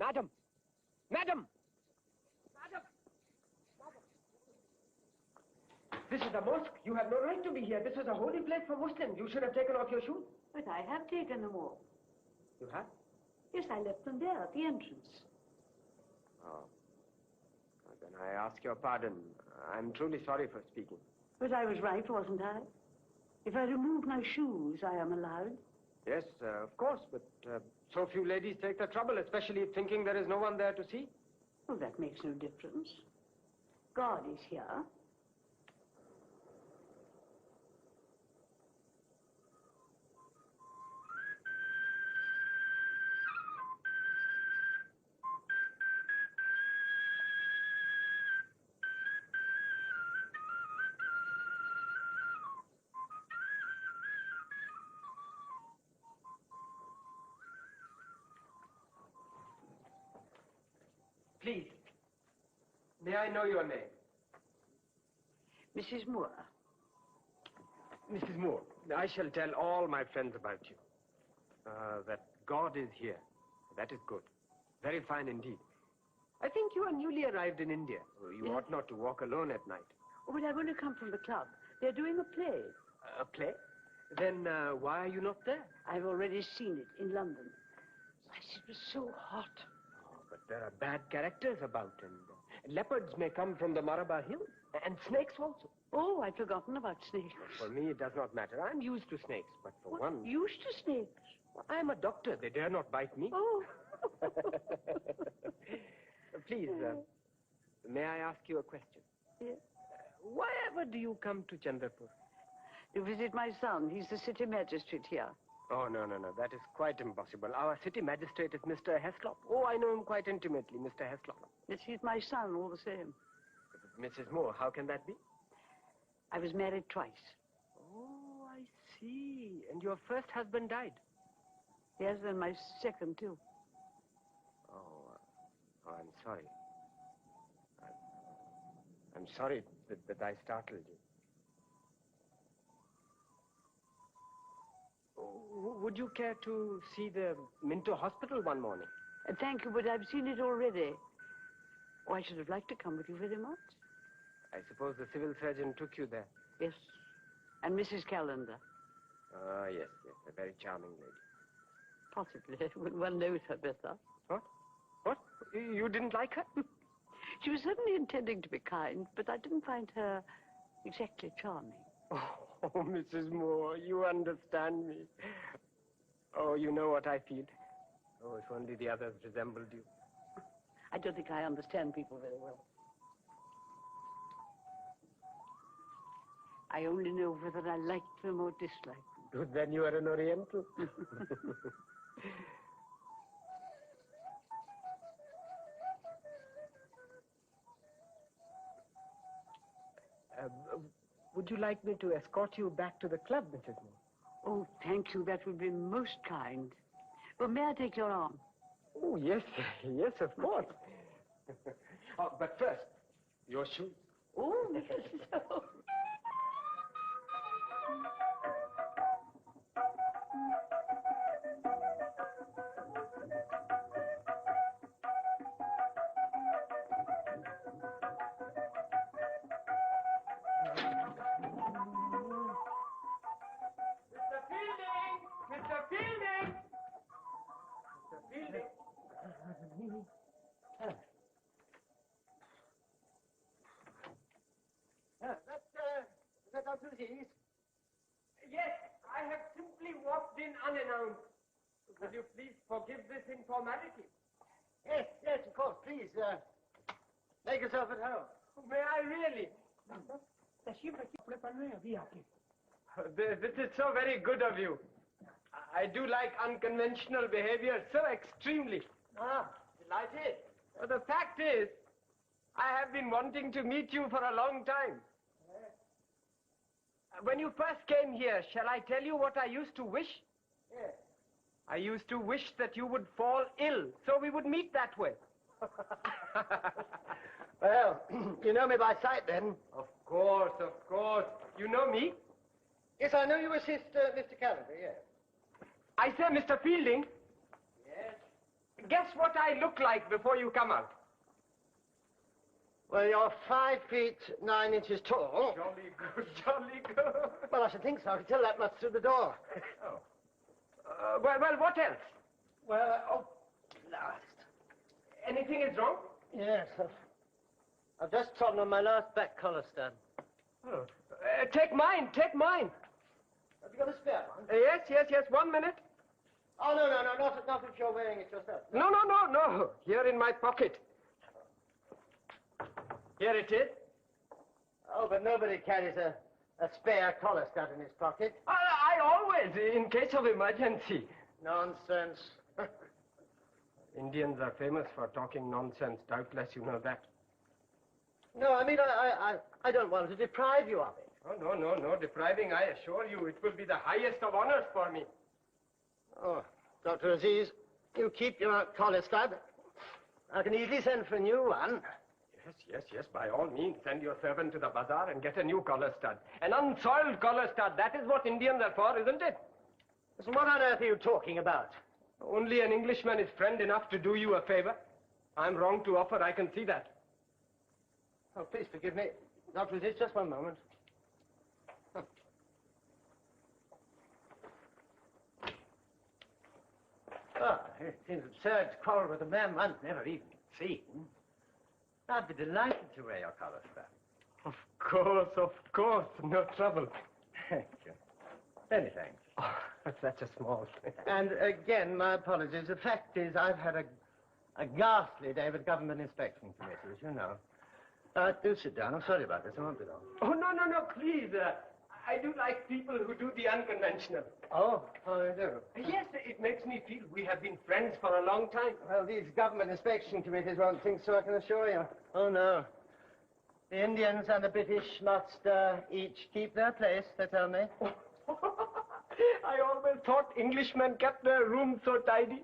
Madam! Madam! Madam! This is a mosque. You have no right to be here. This is a holy place for Muslims. You should have taken off your shoes. But I have taken them off. You have? Yes, I left them there at the entrance. Oh. Well, then I ask your pardon. I'm truly sorry for speaking. But I was right, wasn't I? If I remove my shoes, I am allowed. Yes, of course, but so few ladies take the trouble, especially thinking there is no one there to see. Well, that makes no difference. God is here. Please, may I know your name? Mrs. Moore. Mrs. Moore, I shall tell all my friends about you. That God is here. That is good. Very fine indeed. I think you are newly arrived in India. You ought not to walk alone at night. Oh, but I've only come from the club. They're doing a play. A play? Then why are you not there? I've already seen it in London. It was so hot. But there are bad characters about, and leopards may come from the Maraba Hills, and snakes also. Oh, I'd forgotten about snakes. For me, it does not matter. I'm used to snakes, but for one... Used to snakes? I'm a doctor. They dare not bite me. Oh. Please, may I ask you a question? Yes. Why ever do you come to Chandrapur? To visit my son. He's the city magistrate here. Oh, no. That is quite impossible. Our city magistrate is Mr. Heaslop. Oh, I know him quite intimately, Mr. Heaslop. Yes, he's my son all the same. Mrs. Moore, how can that be? I was married twice. Oh, I see. And your first husband died? Yes, and my second, too. Oh, I'm sorry. I'm sorry that I startled you. Would you care to see the Minto Hospital one morning? Thank you, but I've seen it already. Oh, I should have liked to come with you very much. I suppose the civil surgeon took you there? Yes, and Mrs. Callender. Ah, yes, a very charming lady. Possibly, when one knows her better. What? You didn't like her? She was certainly intending to be kind, but I didn't find her exactly charming. Oh, Mrs. Moore, you understand me. Oh, you know what I feel. Oh, if only the others resembled you. I don't think I understand people very well. I only know whether I like them or dislike them. Good, then you are an Oriental. Would you like me to escort you back to the club, Mrs. Moore? Oh, thank you. That would be most kind. Well, may I take your arm? Oh, yes, of course. Oh, but first, your shoes. Oh, yes. Yes, I have simply walked in unannounced. Will you please forgive this informality? Yes, of course. Please, make yourself at home. May I really? This is so very good of you. I do like unconventional behavior so extremely. Ah, delighted. Well, the fact is, I have been wanting to meet you for a long time. When you first came here, shall I tell you what I used to wish? Yes. I used to wish that you would fall ill, so we would meet that way. Well, you know me by sight, then. Of course. You know me? Yes, I know you assist Mr. Callender, yes. I say, Mr. Fielding. Yes? Guess what I look like before you come out. Well, you're 5 feet 9 inches tall. Jolly good, jolly good. Well, I should think so. I can tell that much through the door. Oh. Well, what else? Well, last. Anything is wrong? Yes, I've just trodden on my last back collar stud. Oh. Take mine, take mine. Have you got a spare one? Yes. 1 minute. Oh, no, not if you're wearing it yourself. No. Here in my pocket. Here it is. Oh, but nobody carries a spare collar stud in his pocket. I always, in case of emergency. Nonsense. Indians are famous for talking nonsense. Doubtless you know that. No, I mean, I don't want to deprive you of it. Oh, no. Depriving, I assure you, it will be the highest of honors for me. Oh, Dr. Aziz, you keep your collar stud. I can easily send for a new one. Yes, by all means. Send your servant to the bazaar and get a new collar stud. An unsoiled collar stud. That is what Indians are for, isn't it? So what on earth are you talking about? Only an Englishman is friend enough to do you a favor. I'm wrong to offer, I can see that. Oh, please forgive me. Dr. Aziz, just 1 moment. Oh, it seems absurd to quarrel with a man one's never even seen. I'd be delighted to wear your collar stud. Of course. No trouble. Thank you. Many thanks. Oh, that's a small thing. And again, my apologies. The fact is, I've had a ghastly day with government inspection committee, as you know. Do sit down. I'm sorry about this. I won't be long. Oh, no, please. I do like people who do the unconventional. Oh, you do? Yes, it makes me feel we have been friends for a long time. Well, these government inspection committees won't think so, I can assure you. Oh, no. The Indians and the British must each keep their place, they tell me. I always thought Englishmen kept their rooms so tidy.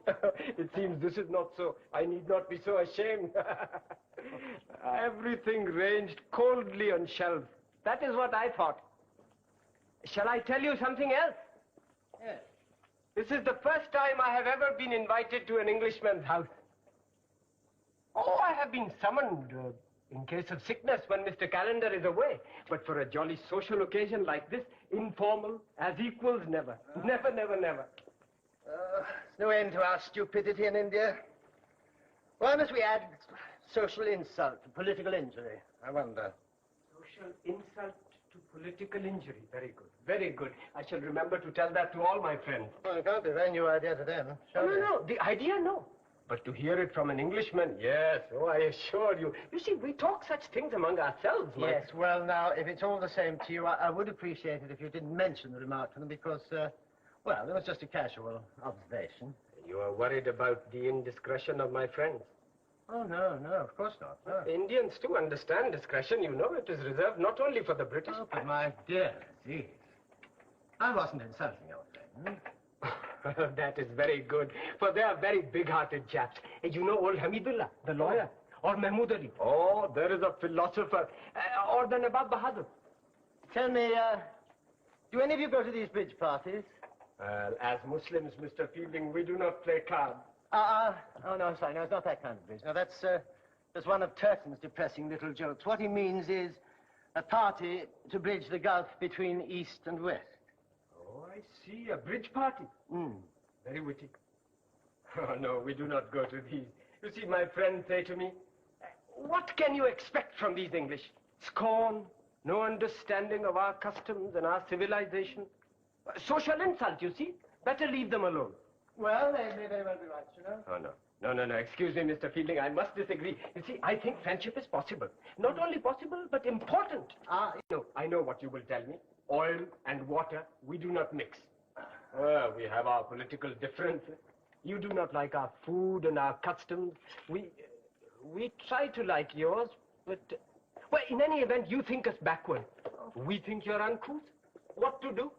It seems this is not so. I need not be so ashamed. Everything ranged coldly on shelves. That is what I thought. Shall I tell you something else? Yes. This is the first time I have ever been invited to an Englishman's house. Oh, I have been summoned in case of sickness when Mr. Calendar is away. But for a jolly social occasion like this, informal, as equals, never. Never. There's no end to our stupidity in India. Why must we add social insult to political injury, I wonder? Social insult to political injury. Very good. I shall remember to tell that to all my friends. Well, it can't be a very new idea to them. No. The idea, no. But to hear it from an Englishman, yes. Oh, I assure you. You see, we talk such things among ourselves, Yes, well, now, if it's all the same to you, I would appreciate it if you didn't mention the remark to them because, well, it was just a casual observation. You are worried about the indiscretion of my friends. Oh, no, of course not. No. Indians, too, understand discretion. You know it is reserved not only for the British. Oh, but my dear Aziz, I wasn't insulting your friend. That is very good, for they are very big-hearted chaps. You know old Hamidullah, the lawyer, or Mahmood Ali. Oh, there is a philosopher, or the Nawab Bahadur. Tell me, do any of you go to these bridge parties? As Muslims, Mr. Fielding, we do not play cards. Oh, no, sorry, no, it's not that kind of bridge. No, that's one of Turton's depressing little jokes. What he means is a party to bridge the gulf between East and West. Oh, I see, a bridge party. Very witty. Oh, no, we do not go to these. You see, my friends say to me, what can you expect from these English? Scorn, no understanding of our customs and our civilization. Social insult, you see. Better leave them alone. Well, they may very well be right, you know. Oh, no. Excuse me, Mr. Fielding. I must disagree. You see, I think friendship is possible. Not only possible, but important. No, I know what you will tell me. Oil and water, we do not mix. Well, we have our political differences. You do not like our food and our customs. We try to like yours, but... well, in any event, you think us backward. We think you're uncouth. What to do?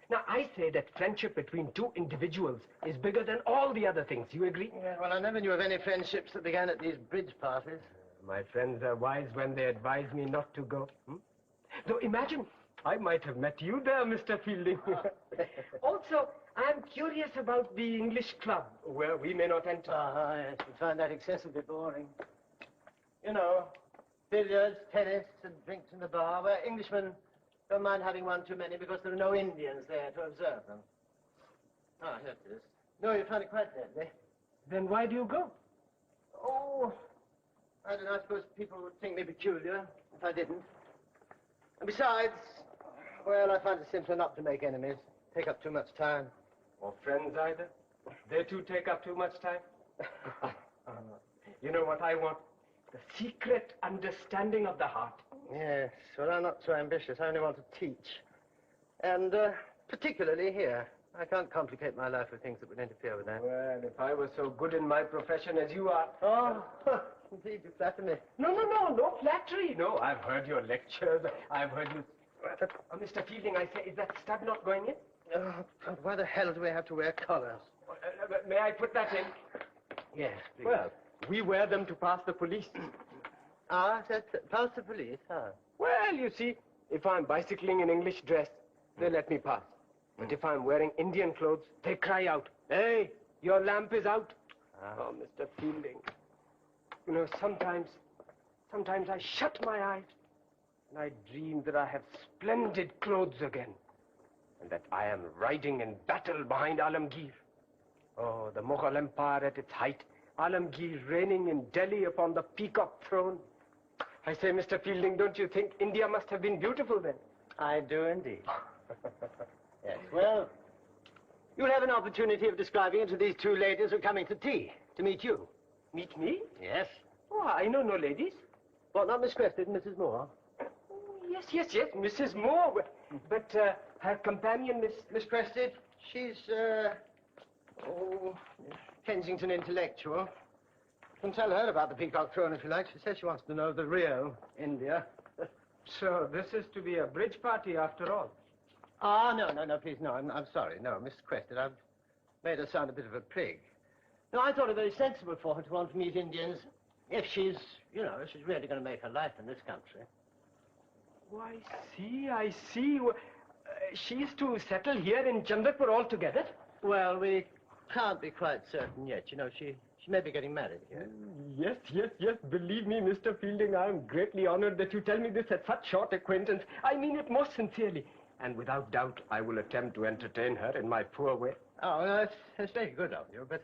Now, I say that friendship between two individuals is bigger than all the other things. You agree? Yeah, well, I never knew of any friendships that began at these bridge parties. My friends are wise when they advise me not to go. Though imagine, I might have met you there, Mr. Fielding. Also, I'm curious about the English club, where we may not enter. Ah, yes, we find that excessively boring. You know, billiards, tennis, and drinks in the bar, where Englishmen don't mind having one too many because there are no Indians there to observe them. Ah, here it is. No, you find it quite deadly. Then why do you go? Oh, I don't know. I suppose people would think me peculiar if I didn't. And besides, well, I find it simpler not to make enemies. Take up too much time. Or friends either. They too take up too much time. You know what I want? The secret understanding of the heart. Yes, well, I'm not so ambitious. I only want to teach. And particularly here. I can't complicate my life with things that would interfere with that. Well, if I were so good in my profession as you are... Oh, indeed, you flatter me. No flattery. No, I've heard your lectures. I've heard you... Mr. Fielding, I say, is that stud not going in? Oh, God, why the hell do we have to wear collars? May I put that in? Yes, please. Well, we wear them to pass the police. Ah, pass the police, huh? Well, you see, if I'm bicycling in English dress, they let me pass. But if I'm wearing Indian clothes, they cry out, "Hey, your lamp is out." Oh, Mr. Fielding. You know, sometimes I shut my eyes and I dream that I have splendid clothes again. And that I am riding in battle behind Alamgir. Oh, the Mughal Empire at its height. Alamgir reigning in Delhi upon the peacock throne. I say, Mr. Fielding, don't you think India must have been beautiful then? I do indeed. Yes, well, you'll have an opportunity of describing it to these two ladies who are coming to tea, to meet you. Meet me? Yes. Oh, I know no ladies. What, not Miss Crested and Mrs. Moore? Yes, Mrs. Moore. But her companion, Miss Crested, she's, Kensington intellectual. You can tell her about the peacock throne if you like. She says she wants to know the real India. So this is to be a bridge party after all. Ah, no, please, no, I'm sorry. No, Miss Crested, I've made her sound a bit of a prig. No, I thought it very sensible for her to want to meet Indians if she's, you know, if she's really going to make her life in this country. Oh, I see. She's to settle here in Chandrapur altogether? Well, we can't be quite certain yet. You know, she may be getting married here. Yes. Believe me, Mr. Fielding, I'm greatly honored that you tell me this at such short acquaintance. I mean it most sincerely. And without doubt, I will attempt to entertain her in my poor way. Oh, no, that's very good of you, but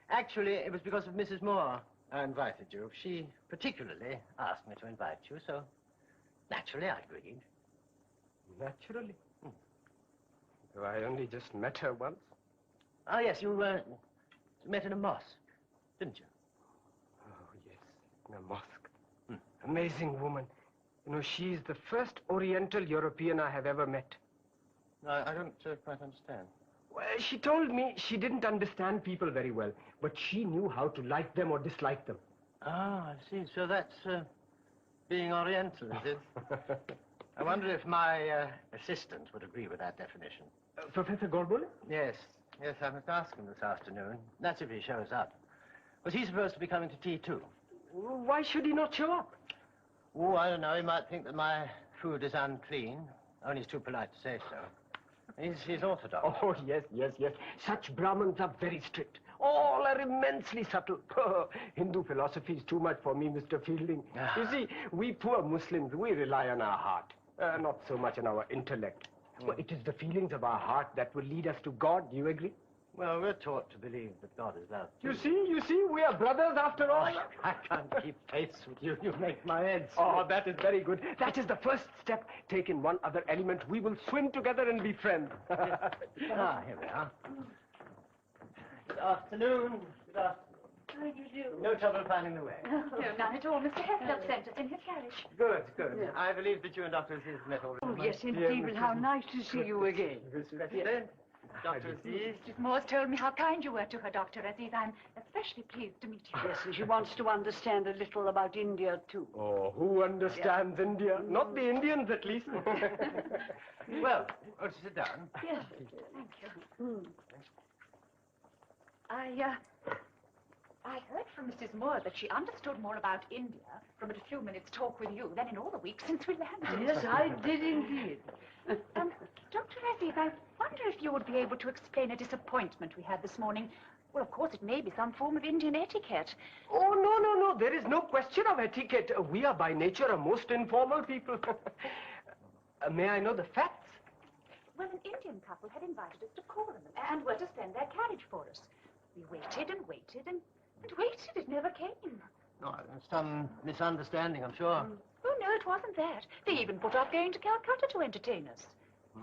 actually, it was because of Mrs. Moore I invited you. She particularly asked me to invite you, so naturally I agreed. Naturally? Though I only just met her once. Oh, yes, you met in a mosque, didn't you? Oh, yes, in a mosque. Amazing woman. You know, she's the first Oriental European I have ever met. No, I don't quite understand. Well, she told me she didn't understand people very well, but she knew how to like them or dislike them. Ah, I see. So that's being Oriental, is it? I wonder if my assistant would agree with that definition. Professor Godbole? Yes, I must ask him this afternoon. That's if he shows up. Was he supposed to be coming to tea, too? Why should he not show up? Oh, I don't know. He might think that my food is unclean. Only he's too polite to say so. He's orthodox. Oh, yes. Such Brahmins are very strict. All are immensely subtle. Hindu philosophy is too much for me, Mr. Fielding. You see, we poor Muslims, we rely on our heart, not so much on our intellect. Well, it is the feelings of our heart that will lead us to God. Do you agree? Well, we're taught to believe that God is love. You see, we are brothers after all. I can't keep pace with you. You make my head swim. Oh, that is very good. That is the first step. Take in one other element. We will swim together and be friends. Here we are. Good afternoon. How do you do? No trouble finding the way. No, none at all. Mr. Heaslop sent us in his carriage. Good. Yeah. I believe that you and Dr. Aziz met already. Oh, yes, indeed, but how nice to see you again. Dr. Aziz. Mrs. Moore's told me how kind you were to her, Dr. Aziz. I'm especially pleased to meet you. Yes, and she wants to understand a little about India, too. Oh, who understands India? Not the Indians, at least. Well, won't you sit down? Yes, thank you. I heard from Mrs. Moore that she understood more about India from a few minutes' talk with you than in all the weeks since we landed. Yes, I did indeed. Don't you Aziz, I wonder if you would be able to explain a disappointment we had this morning. Well, of course, it may be some form of Indian etiquette. Oh, no. There is no question of etiquette. We are by nature a most informal people. May I know the facts? Well, an Indian couple had invited us to call on them and were to send their carriage for us. We waited and waited and waited. It never came. Oh, some misunderstanding, I'm sure. Oh, no, it wasn't that. They even put off going to Calcutta to entertain us.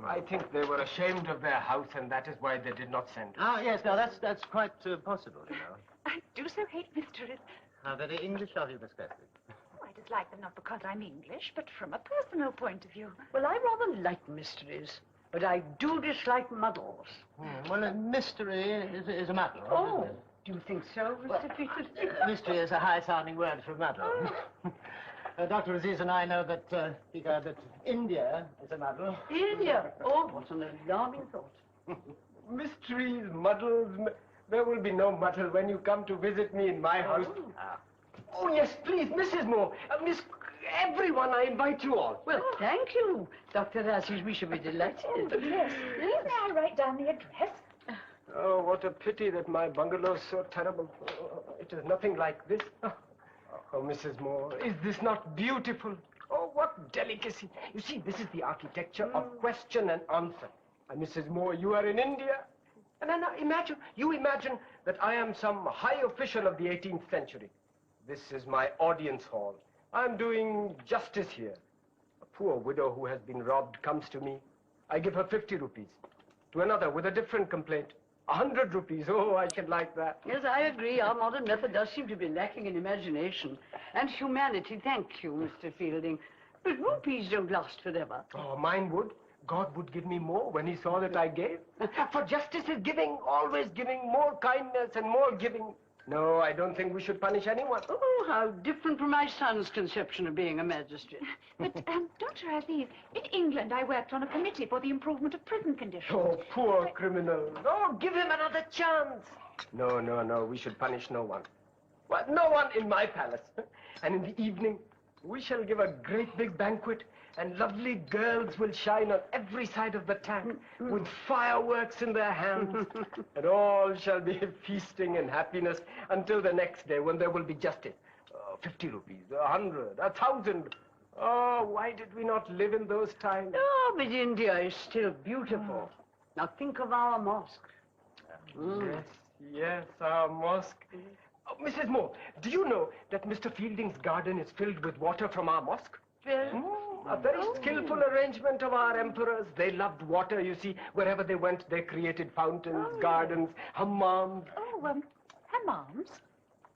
I think they were ashamed of their house, and that is why they did not send us. Ah, yes, now that's quite possible, you know. I do so hate mysteries. How very English of you, Miss Cressley. Oh, I dislike them not because I'm English, but from a personal point of view. Well, I rather like mysteries, but I do dislike muddles. Well, a mystery is a muddle. Oh, isn't it? do you think so, Mr. Peters? Mystery is a high-sounding word for muddle. Dr. Aziz and I know that, that India is a muddle. India? Oh, what an alarming thought. Mysteries, muddles. There will be no muddle when you come to visit me in my house. Oh, yes, please, Mrs. Moore. Miss... Everyone, I invite you all. Well, thank you, Dr. Aziz. We shall be delighted. Yes. May I write down the address? Oh, what a pity that my bungalow is so terrible. Oh, it is nothing like this. Oh, Mrs. Moore, is this not beautiful? Oh, what delicacy. You see, this is the architecture of question and answer. And Mrs. Moore, you are in India. And then you imagine that I am some high official of the 18th century. This is my audience hall. I'm doing justice here. A poor widow who has been robbed comes to me. I give her 50 rupees. To another with a different complaint, 100 rupees. Oh, I should like that. Yes, I agree. Our modern method does seem to be lacking in imagination and humanity. Thank you, Mr. Fielding. But rupees don't last forever. Oh, mine would. God would give me more when he saw that I gave. For justice is giving, always giving, more kindness and more giving. No, I don't think we should punish anyone. Oh, how different from my son's conception of being a magistrate. But, Dr. Aziz, in England I worked on a committee for the improvement of prison conditions. Oh, poor criminal. Oh, give him another chance. No, we should punish no one. Well, no one in my palace. And in the evening, we shall give a great big banquet, and lovely girls will shine on every side of the tank with fireworks in their hands. And all shall be feasting and happiness until the next day when there will be justice. 50 rupees, 100, 1,000. Oh, why did we not live in those times? Oh, but India is still beautiful. Now think of our mosque. Yes, our mosque. Oh, Mrs. Moore, do you know that Mr. Fielding's garden is filled with water from our mosque? A very skillful arrangement of our emperors. They loved water, you see. Wherever they went, they created fountains, gardens, hammams. Oh, hammams?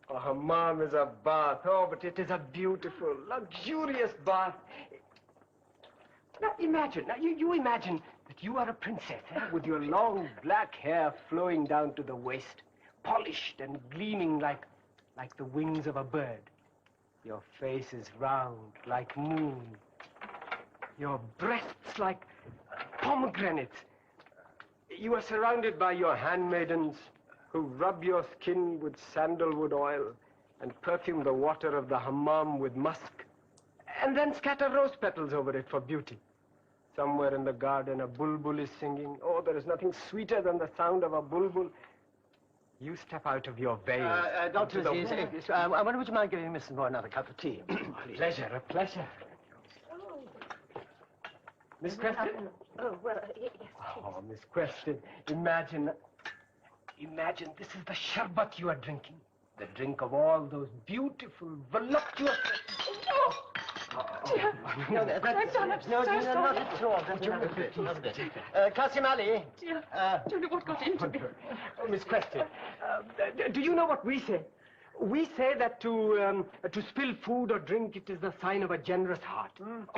A hammam is a bath. Oh, but it is a beautiful, luxurious bath. Now, imagine. Now, you imagine that you are a princess, with your long black hair flowing down to the waist, polished and gleaming like the wings of a bird. Your face is round like moon. Your breasts like pomegranates. You are surrounded by your handmaidens who rub your skin with sandalwood oil and perfume the water of the hammam with musk, and then scatter rose petals over it for beauty. Somewhere in the garden, a bulbul is singing. Oh, there is nothing sweeter than the sound of a bulbul. You step out of your veil. Dr. Aziz, I wonder, would you mind giving Mrs. Moore another cup of tea? A pleasure. Miss Preston? Oh, well, yes. Oh, Miss Preston, imagine this is the sharbat you are drinking. The drink of all those beautiful, voluptuous... No, not at all. Not a bit. Qasim Ali. Dear, don't know what got into me. Oh, Miss Preston, do you know what we say? We say that to spill food or drink, it is the sign of a generous heart.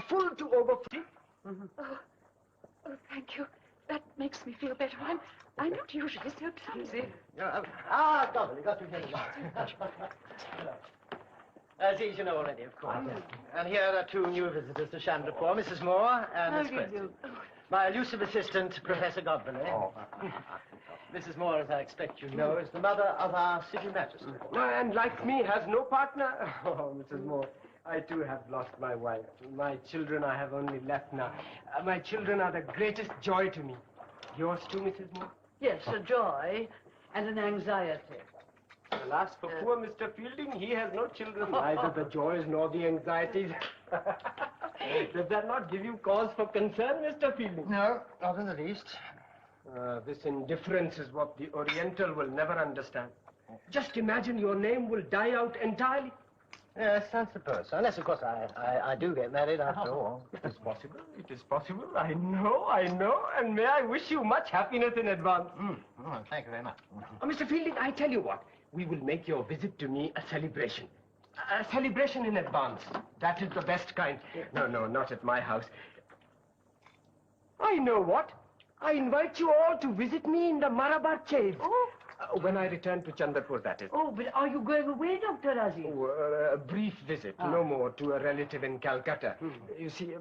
Full to overflow. Oh, thank you. That makes me feel better. I'm not usually so clumsy. Godbole, got to hear Aziz, you know already, of course. And here are two new visitors to Chandlerpur, Mrs. Moore and Miss Preston. My elusive assistant, Professor Godbole. Mrs. Moore, as I expect you know, is the mother of our city magistrate. And like me, has no partner. Oh, Mrs. Moore, I too have lost my wife. My children I have only left now. My children are the greatest joy to me. Yours too, Mrs. Moore? Yes, a joy and an anxiety. Alas, for poor Mr. Fielding, he has no children. Neither the joys nor the anxieties. Does that not give you cause for concern, Mr. Fielding? No, not in the least. This indifference is what the Oriental will never understand. Just imagine your name will die out entirely. Yes, I suppose. Unless, of course, I do get married after all. It is possible. It is possible. I know. And may I wish you much happiness in advance. Oh, thank you very much. Mr. Fielding, I tell you what. We will make your visit to me a celebration. A celebration in advance. That is the best kind. No, not at my house. I know what. I invite you all to visit me in the Marabar Caves. Oh. When I return to Chandrapur, that is. Oh, but are you going away, Dr. Aziz? A brief visit, no more, to a relative in Calcutta. You see,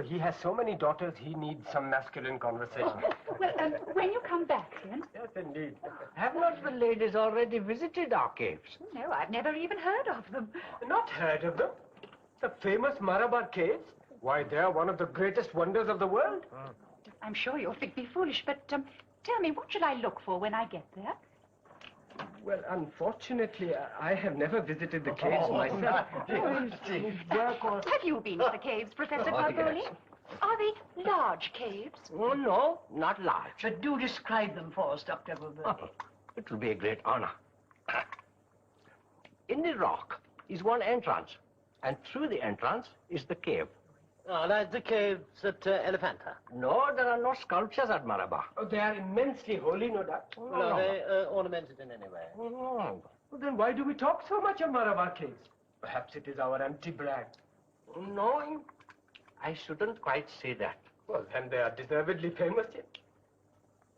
he has so many daughters, he needs some masculine conversation. Well, when you come back, then? Yes, indeed. Have not the ladies already visited our caves? No, I've never even heard of them. Not heard of them? The famous Marabar Caves? Why, they're one of the greatest wonders of the world. I'm sure you'll think me foolish, but tell me, what should I look for when I get there? Well, unfortunately, I have never visited the caves myself. Have you been to the caves, Professor Godbole? Yes. Are they large caves? Oh, no, not large. But do describe them for us, Dr. Godbole. It will be a great honor. In the rock is one entrance, and through the entrance is the cave. Oh, that's the caves at Elephanta. No, there are no sculptures at Marabar. Oh, they are immensely holy, no doubt. Are they ornamented in any way? No. Well, then why do we talk so much of Marabar Caves? Perhaps it is our empty brag. No, I shouldn't quite say that. Well, then they are deservedly famous yet.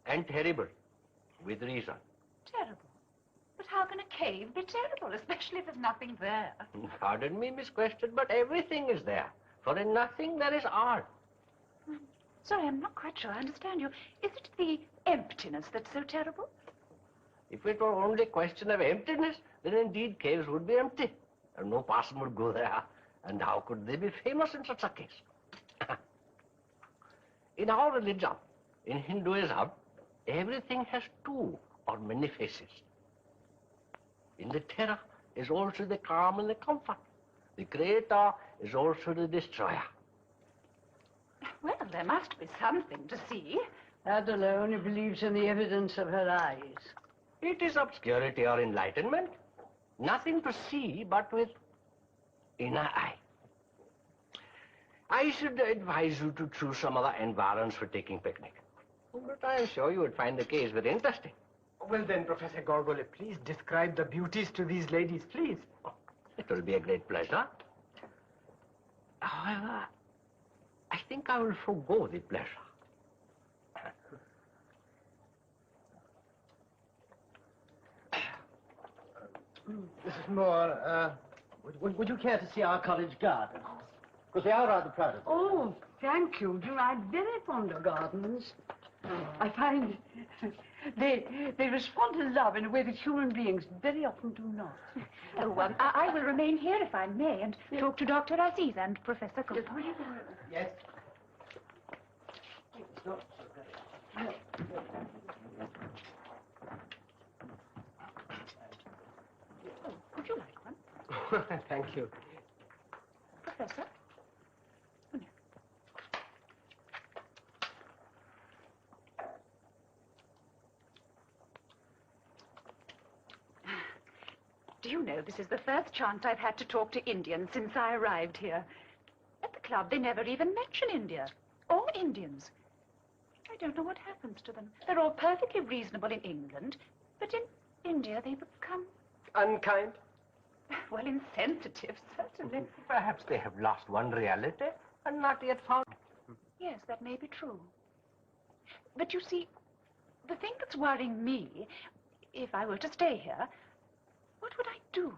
And terrible, with reason. Terrible. But how can a cave be terrible, especially if there's nothing there? Pardon me, Miss Question, but everything is there. For in nothing there is art. Sorry, I'm not quite sure I understand you. Is it the emptiness that's so terrible? If it were only a question of emptiness, then indeed caves would be empty. And no person would go there. And how could they be famous in such a case? In our religion, in Hinduism, everything has two or many faces. In the terror is also the calm and the comfort. The creator is also the destroyer. Well, there must be something to see. Adela only believes in the evidence of her eyes. It is obscurity or enlightenment. Nothing to see but with inner eye. I should advise you to choose some other environs for taking picnic. But I am sure you would find the case very interesting. Well then, Professor Godbole, please describe the beauties to these ladies, please. It will be a great pleasure. However, I think I will forego the pleasure. Mrs. Moore, would you care to see our college garden? Because we are rather proud of it. Oh, thank you. I'm very fond of gardens. I find they respond to love in a way that human beings very often do not. Oh, I will remain here if I may and talk to Dr. Aziz and Professor Cusack. Yes. Would you like one? Thank you. Professor? Oh, no. Do you know, this is the first chance I've had to talk to Indians since I arrived here. At the club, they never even mention India. Or Indians. I don't know what happens to them. They're all perfectly reasonable in England, but in India they become, Unkind? well, insensitive, certainly. Perhaps they have lost one reality and not yet found. Yes, that may be true. But you see, the thing that's worrying me, if I were to stay here, what would I do?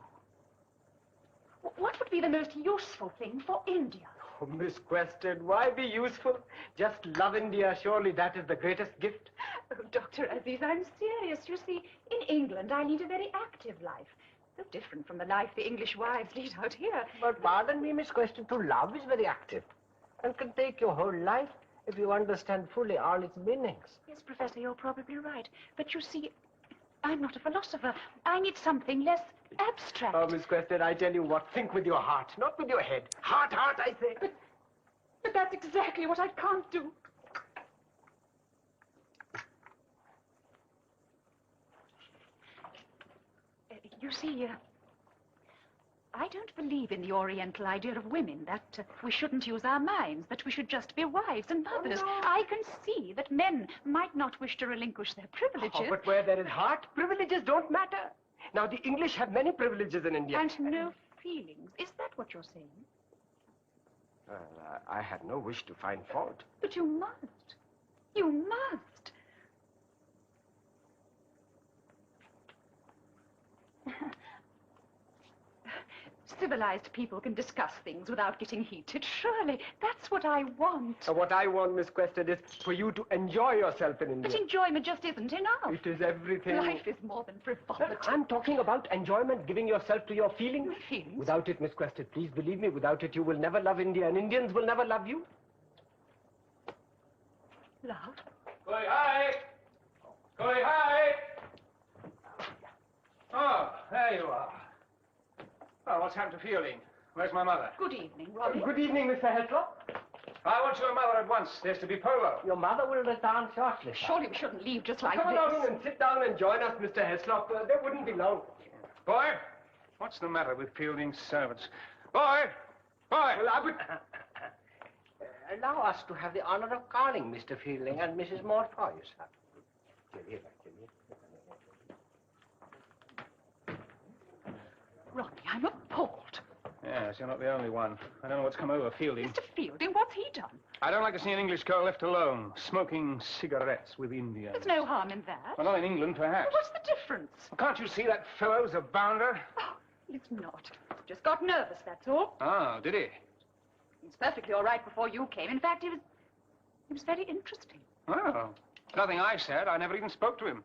What would be the most useful thing for India? Oh, Miss Question, why be useful? Just love India, surely that is the greatest gift. Oh, Dr. Aziz, I'm serious. You see, in England, I lead a very active life. So different from the life the English wives lead out here. But pardon me, Miss Question, to love is very active and can take your whole life if you understand fully all its meanings. Yes, Professor, you're probably right. But you see, I'm not a philosopher. I need something less abstract. Oh, Miss Question, I tell you what, think with your heart, not with your head. Heart, heart, I say. But that's exactly what I can't do. You see, I don't believe in the Oriental idea of women, that we shouldn't use our minds, that we should just be wives and mothers. Oh, no. I can see that men might not wish to relinquish their privileges. Oh, but where there is heart, privileges don't matter. Now, the English have many privileges in India. And no feelings. Is that what you're saying? Well, I had no wish to find fault. But you must. You must. Civilized people can discuss things without getting heated. Surely, that's what I want. What I want, Miss Question, is for you to enjoy yourself in India. But enjoyment just isn't enough. It is everything. Life is more than frivolity. I'm talking about enjoyment, giving yourself to your feelings. My feelings? Without it, Miss Question, please believe me, without it you will never love India, and Indians will never love you. Love? Koi hi! Koi hi! Oh, there you are. Oh, what's happened to Fielding? Where's my mother? Good evening, Ronny. Good evening, Mr. Heaslop. I want your mother at once. There's to be polo. Your mother will return shortly, sir. Surely we shouldn't leave just like Come this. along and sit down and join us, Mr. Heaslop. There wouldn't be long. Boy, what's the matter with Fielding's servants? Boy! Boy! Well, I would... Allow us to have the honor of calling Mr. Fielding and Mrs. Maud for you, sir. Ronny, I'm appalled. Yes, you're not the only one. I don't know what's come over Fielding. Mr. Fielding, what's he done? I don't like to see an English girl left alone, smoking cigarettes with Indians. There's no harm in that. Well, not in England, perhaps. What's the difference? Can't you see that fellow's a bounder? Oh, it's not. Just got nervous, that's all. Oh, did he? He was perfectly all right before you came. In fact, he was very interesting. Oh, nothing I said. I never even spoke to him.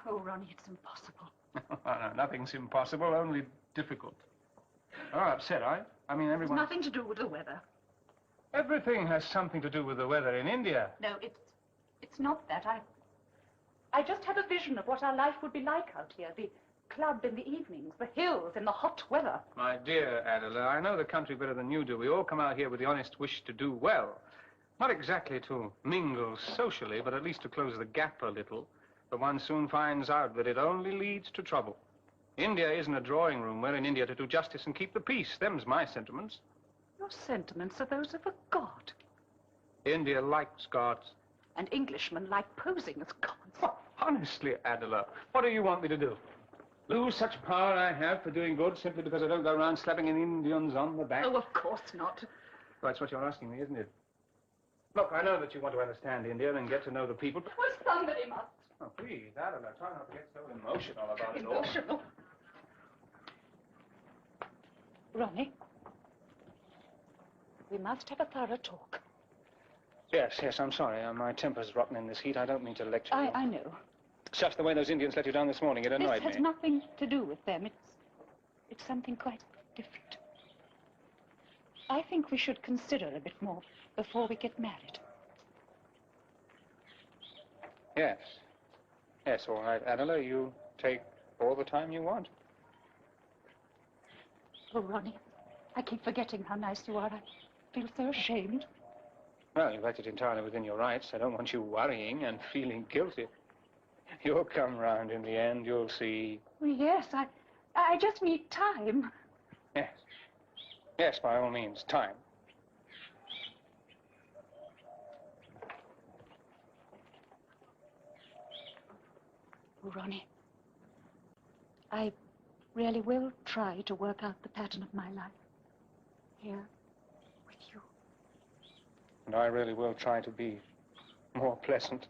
Oh, Ronny, it's impossible. No, nothing's impossible, only difficult. Oh, upset, I mean, It's everyone... nothing to do with the weather. Everything has something to do with the weather in India. No, it's not that. I just have a vision of what our life would be like out here. The club in the evenings, the hills in the hot weather. My dear Adela, I know the country better than you do. We all come out here with the honest wish to do well. Not exactly to mingle socially, but at least to close the gap a little. But one soon finds out that it only leads to trouble. India isn't a drawing room. We're in India to do justice and keep the peace. Them's my sentiments. Your sentiments are those of a god. India likes gods. And Englishmen like posing as gods. Oh, honestly, Adela, what do you want me to do? Lose such power I have for doing good simply because I don't go around slapping Indians on the back? Oh, of course not. That's what you're asking me, isn't it? Look, I know that you want to understand India and get to know the people, but... Well, somebody must. Oh, please, Adela, try not to get so emotional about it all. Emotional? Ronny, we must have a thorough talk. Yes, I'm sorry. My temper's rotten in this heat. I don't mean to lecture you. I know. It's just the way those Indians let you down this morning. It annoyed This has me. nothing to do with them. It's something quite different. I think we should consider a bit more before we get married. Yes. Yes, all right, Adela. You take all the time you want. Oh, Ronny, I keep forgetting how nice you are. I feel so ashamed. Well, you've acted entirely within your rights. I don't want you worrying and feeling guilty. You'll come round in the end, you'll see. Well, yes, I just need time. Yes. Yes, by all means, time. Oh, Ronny, I really will try to work out the pattern of my life here with you. And I really will try to be more pleasant.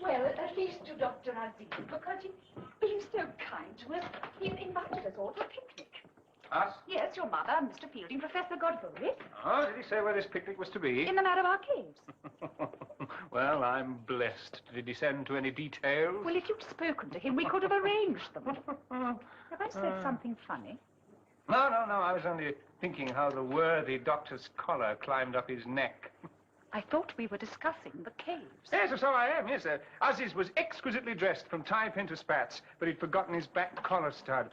Well, at least to Dr. Aziz, because he's been so kind to us. He's invited us all to a picnic. Us? Yes, your mother, Mr. Fielding, Professor Godbole. Oh, did he say where this picnic was to be? In the Malabar Caves. Well, I'm blessed. Did he send to any details? Well, if you'd spoken to him, we could have arranged them. Have I said something funny? No. I was only thinking how the worthy doctor's collar climbed up his neck. I thought we were discussing the caves. Yes, so I am, yes. Aziz was exquisitely dressed from tie-pin to spats, but he'd forgotten his back collar stud.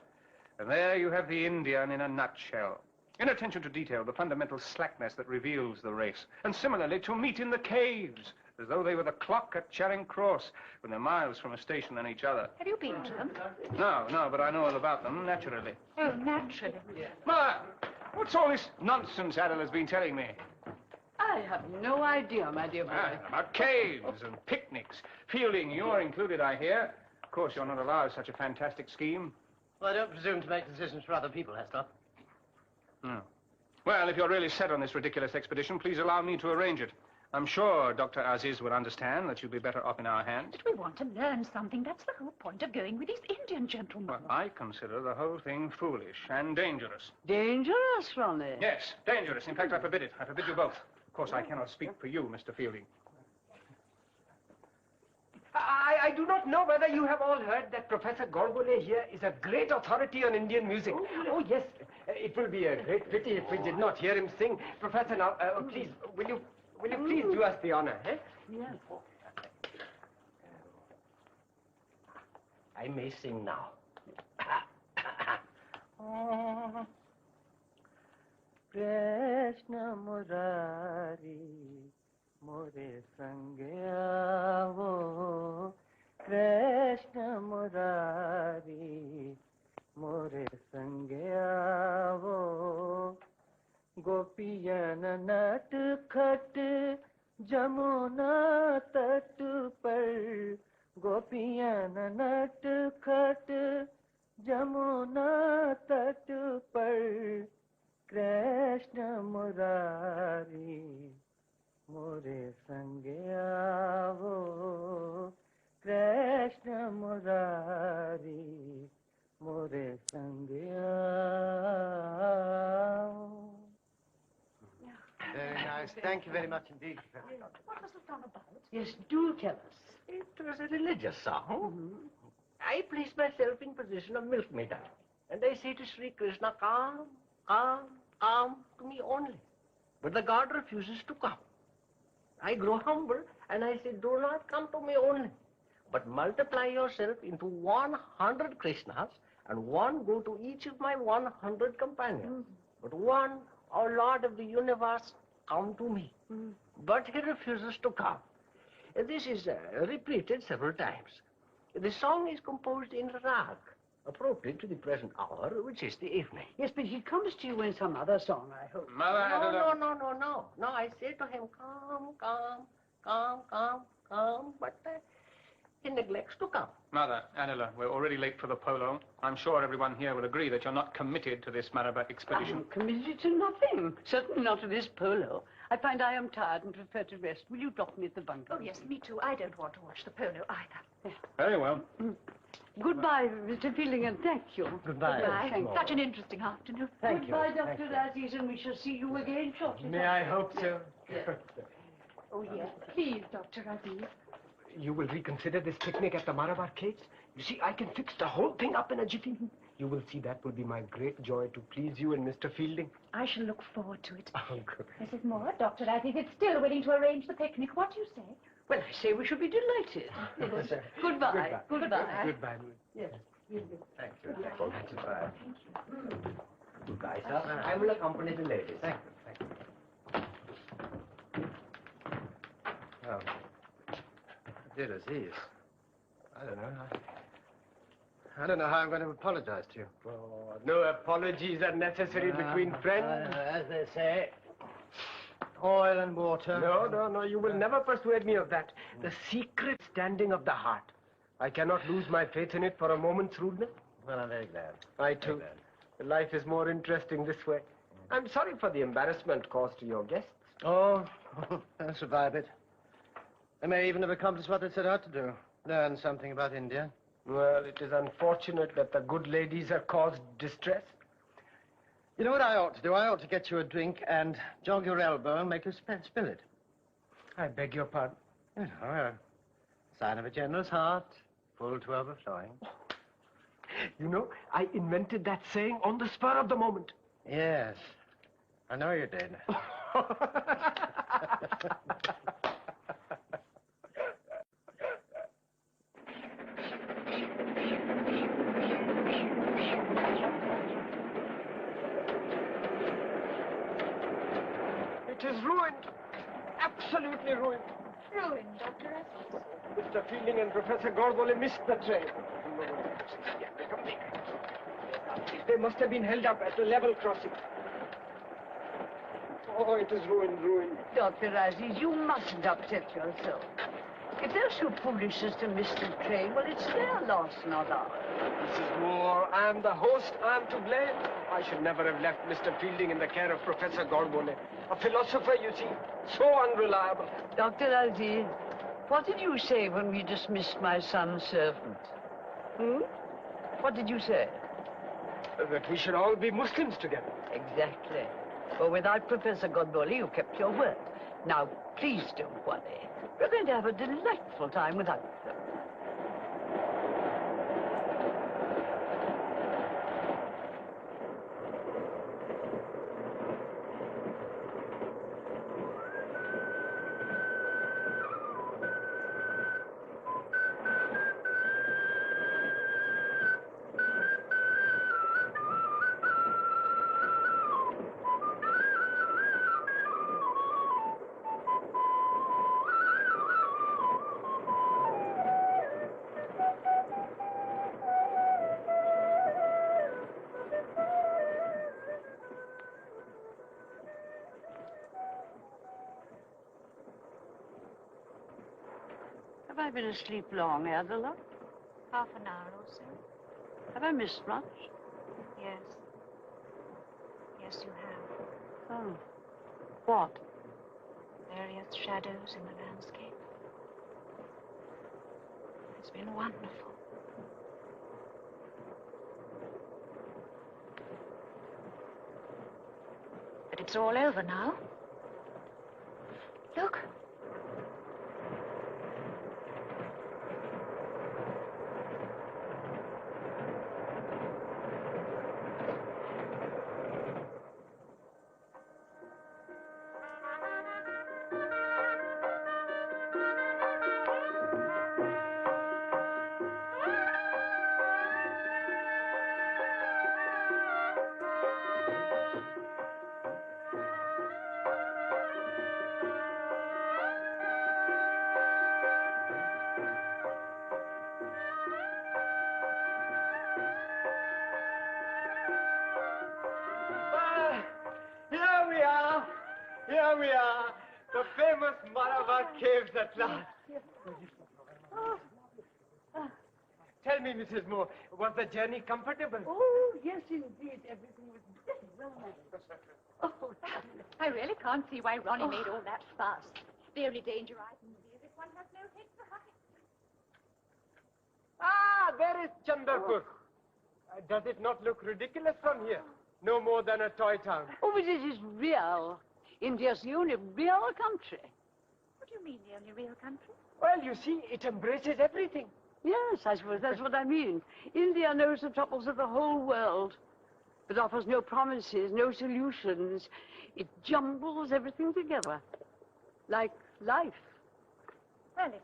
And there you have the Indian in a nutshell. Inattention to detail, the fundamental slackness that reveals the race. And similarly, to meet in the caves, as though they were the clock at Charing Cross, when they're miles from a station and each other. Have you been to them? No, but I know all about them, naturally. Oh, naturally. Mother, what's all this nonsense Adela's been telling me? I have no idea, my dear boy. About caves and picnics. Fielding, you're included, I hear. Of course, you're not allowed such a fantastic scheme. Well, I don't presume to make decisions for other people, Heaslop. No. Well, if you're really set on this ridiculous expedition, please allow me to arrange it. I'm sure Dr. Aziz would understand that you'd be better off in our hands. But we want to learn something. That's the whole point of going with these Indian gentlemen. Well, I consider the whole thing foolish and dangerous. Dangerous, Ronny? Yes, dangerous. In fact, I forbid it. I forbid you both. Of course, I cannot speak for you, Mr. Fielding. I do not know whether you have all heard that Professor Godbole here is a great authority on Indian music. Oh, yes. It will be a great pity if we did not hear him sing. Professor, now, please, will you please do us the honor, eh? Yes. I may sing now. Krishna Murari, more sangyavo. Krishna Murari, more sangyavo. Gopiyana nat khat jamuna tat par. Gopiyana nat khat jamuna tat par. Krishna Murari, more sangyavo. Krishna Murari, more sangyavo. Very nice. Thank you very much indeed. What was the song about? Yes, do tell us. It was a religious song. I place myself in position of milkmaid, and I say to Sri Krishna, come, come, come to me only. But the god refuses to come. I grow humble, and I say, do not come to me only, but multiply yourself into 100 Krishnas, and one go to each of my 100 companions. But one, O Lord of the universe, come to me. But he refuses to come. This is repeated several times. The song is composed in rag, appropriate to the present hour, which is the evening. Yes, but he comes to you in some other song, I hope. Mother, Adela... No. No, I say to him, come, come, come, come, come, but he neglects to come. Mother, Adela, we're already late for the polo. I'm sure everyone here will agree that you're not committed to this Malabar expedition. I'm committed to nothing. Certainly not to this polo. I find I am tired and prefer to rest. Will you drop me at the bunker? Oh, yes, me too. I don't want to watch the polo either. Very well. Goodbye, Mr. Fielding, and thank you. Goodbye. Goodbye. Such an interesting afternoon. Thank you. Goodbye, Dr. Aziz, and we shall see you again shortly. May I hope so? Oh, yes. Please, Dr. Aziz. You will reconsider this picnic at the Malabar Caves? You see, I can fix the whole thing up in a jiffy. You will see that will be my great joy to please you and Mr. Fielding. I shall look forward to it. Oh, good. Mrs. Moore, Dr. Aziz is still willing to arrange the picnic. What do you say? Well, I say we should be delighted. Yes. Goodbye. Goodbye. Goodbye. Yes. Thank you. Goodbye. Goodbye, sir. I will accompany the ladies. Thank you. Oh. Dear Aziz, I don't know how I'm going to apologize to you. Oh, no apologies are necessary between friends. As they say, oil and water. No, you will never persuade me of that. The secret standing of the heart. I cannot lose my faith in it for a moment's rudeness. Well, I'm very glad. I too. Life is more interesting this way. I'm sorry for the embarrassment caused to your guests. Oh, they'll survive it. They may even have accomplished what they set out to do. Learn something about India. Well, it is unfortunate that the good ladies are caused distress. You know what I ought to do? I ought to get you a drink and jog your elbow and make you spill it. I beg your pardon. You know, a sign of a generous heart, full to overflowing. You know, I invented that saying on the spur of the moment. Yes, I know you did. It is ruined. Absolutely ruined. Ruined, Dr. Aziz. Mr. Fielding and Professor Godbole missed the train. They must have been held up at the level crossing. Oh, it is ruined, ruined. Dr. Aziz, you mustn't upset yourself. If they're so foolish as to miss the train, well, it's their loss, not ours. Mrs. Moore, I am the host. I am to blame. I should never have left Mr. Fielding in the care of Professor Godbole. A philosopher, you see, so unreliable. Dr. Aziz, what did you say when we dismissed my son's servant? What did you say? That we should all be Muslims together. Exactly. Well, without Professor Godbole, you kept your word. Now, please don't worry. We're going to have a delightful time without them. Have I been asleep long, Adela? Half an hour or so. Have I missed much? Yes. Yes, you have. Oh. What? Various shadows in the landscape. It's been wonderful. But it's all over now. Look. Here we are, the famous Maravat Caves at last. Tell me, Mrs. Moore, was the journey comfortable? Oh, yes, indeed. Everything was very well managed. Oh, I really can't see why Ronny made all that fuss. The only danger I can see is if one has no head for height. Ah, there is Chandrapur. Does it not look ridiculous from here? No more than a toy town. Oh, but it is real. India's the only real country. What do you mean, the only real country? Well, you see, it embraces everything. Yes, I suppose that's what I mean. India knows the troubles of the whole world, but offers no promises, no solutions. It jumbles everything together, like life. Well, it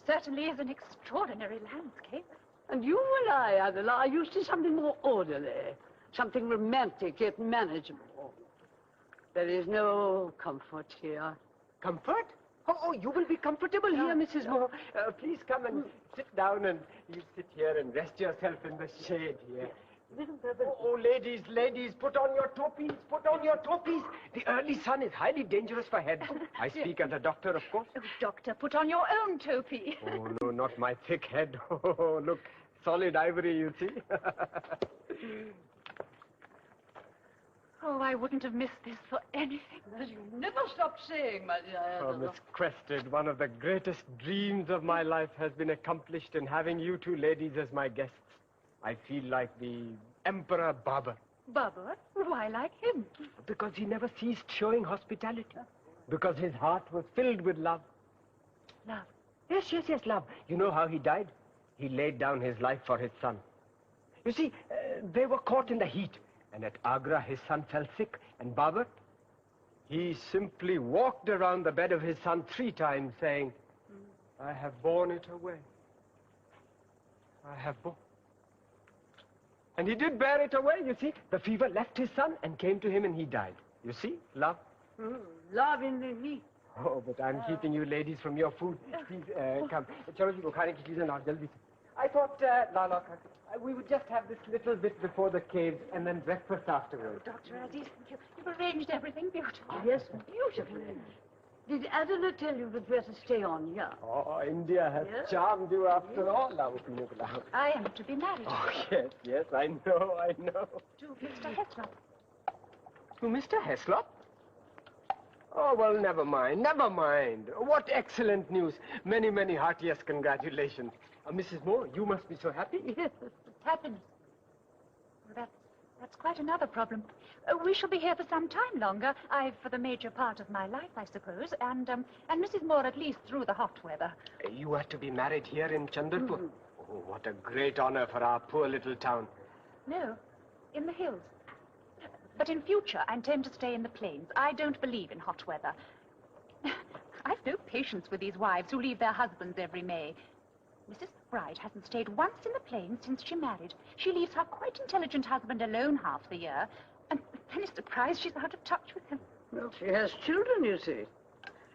certainly is an extraordinary landscape. And you and I, Adela, are used to something more orderly, something romantic yet manageable. There is no comfort here. Comfort? Oh, you will be comfortable here, Mrs. Moore. Please come and sit down, and you sit here and rest yourself in the shade here. Oh, ladies, put on your topies, put on your topies. The early sun is highly dangerous for head. I speak as a doctor, of course. Oh, doctor, put on your own topi. Oh, no, not my thick head. Oh, look, solid ivory, you see. Oh, I wouldn't have missed this for anything. As you never stop saying, my dear Oh, Adela. Miss Crested, one of the greatest dreams of my life has been accomplished in having you two ladies as my guests. I feel like the Emperor Baba. Baba, why like him? Because he never ceased showing hospitality. Because his heart was filled with love. Love? Yes, love. You know how he died? He laid down his life for his son. You see, they were caught in the heat. And at Agra, his son fell sick. And Baba, he simply walked around the bed of his son 3 times saying, I have borne it away. I have borne. And he did bear it away, you see. The fever left his son and came to him and he died. You see, love. Love in the heat. Oh, but I'm keeping you ladies from your food. Please, come. Chalo ji, wo khane ki cheezein aao jaldi se. I thought, Lala, we would just have this little bit before the caves and then breakfast afterwards. Dr. Aziz, you've arranged everything beautifully. Yes, beautifully. Did Adela tell you that we're to stay on here? Oh, India has charmed you after all. I am to be married. Oh, yes, I know. To Mr. Heaslop. To Mr. Heaslop? Oh, well, never mind. What excellent news. Many, many heartiest congratulations. Mrs. Moore, you must be so happy. Yes, happiness. Well, that's quite another problem. We shall be here for some time longer. For the major part of my life, I suppose. And Mrs. Moore at least through the hot weather. You are to be married here in Chandrapur. Oh, what a great honor for our poor little town. No, in the hills. But in future, I intend to stay in the plains. I don't believe in hot weather. I've no patience with these wives who leave their husbands every May. Mrs. Bride hasn't stayed once in the plains since she married. She leaves her quite intelligent husband alone half the year. And then is surprised she's out of touch with him. Well, she has children, you see.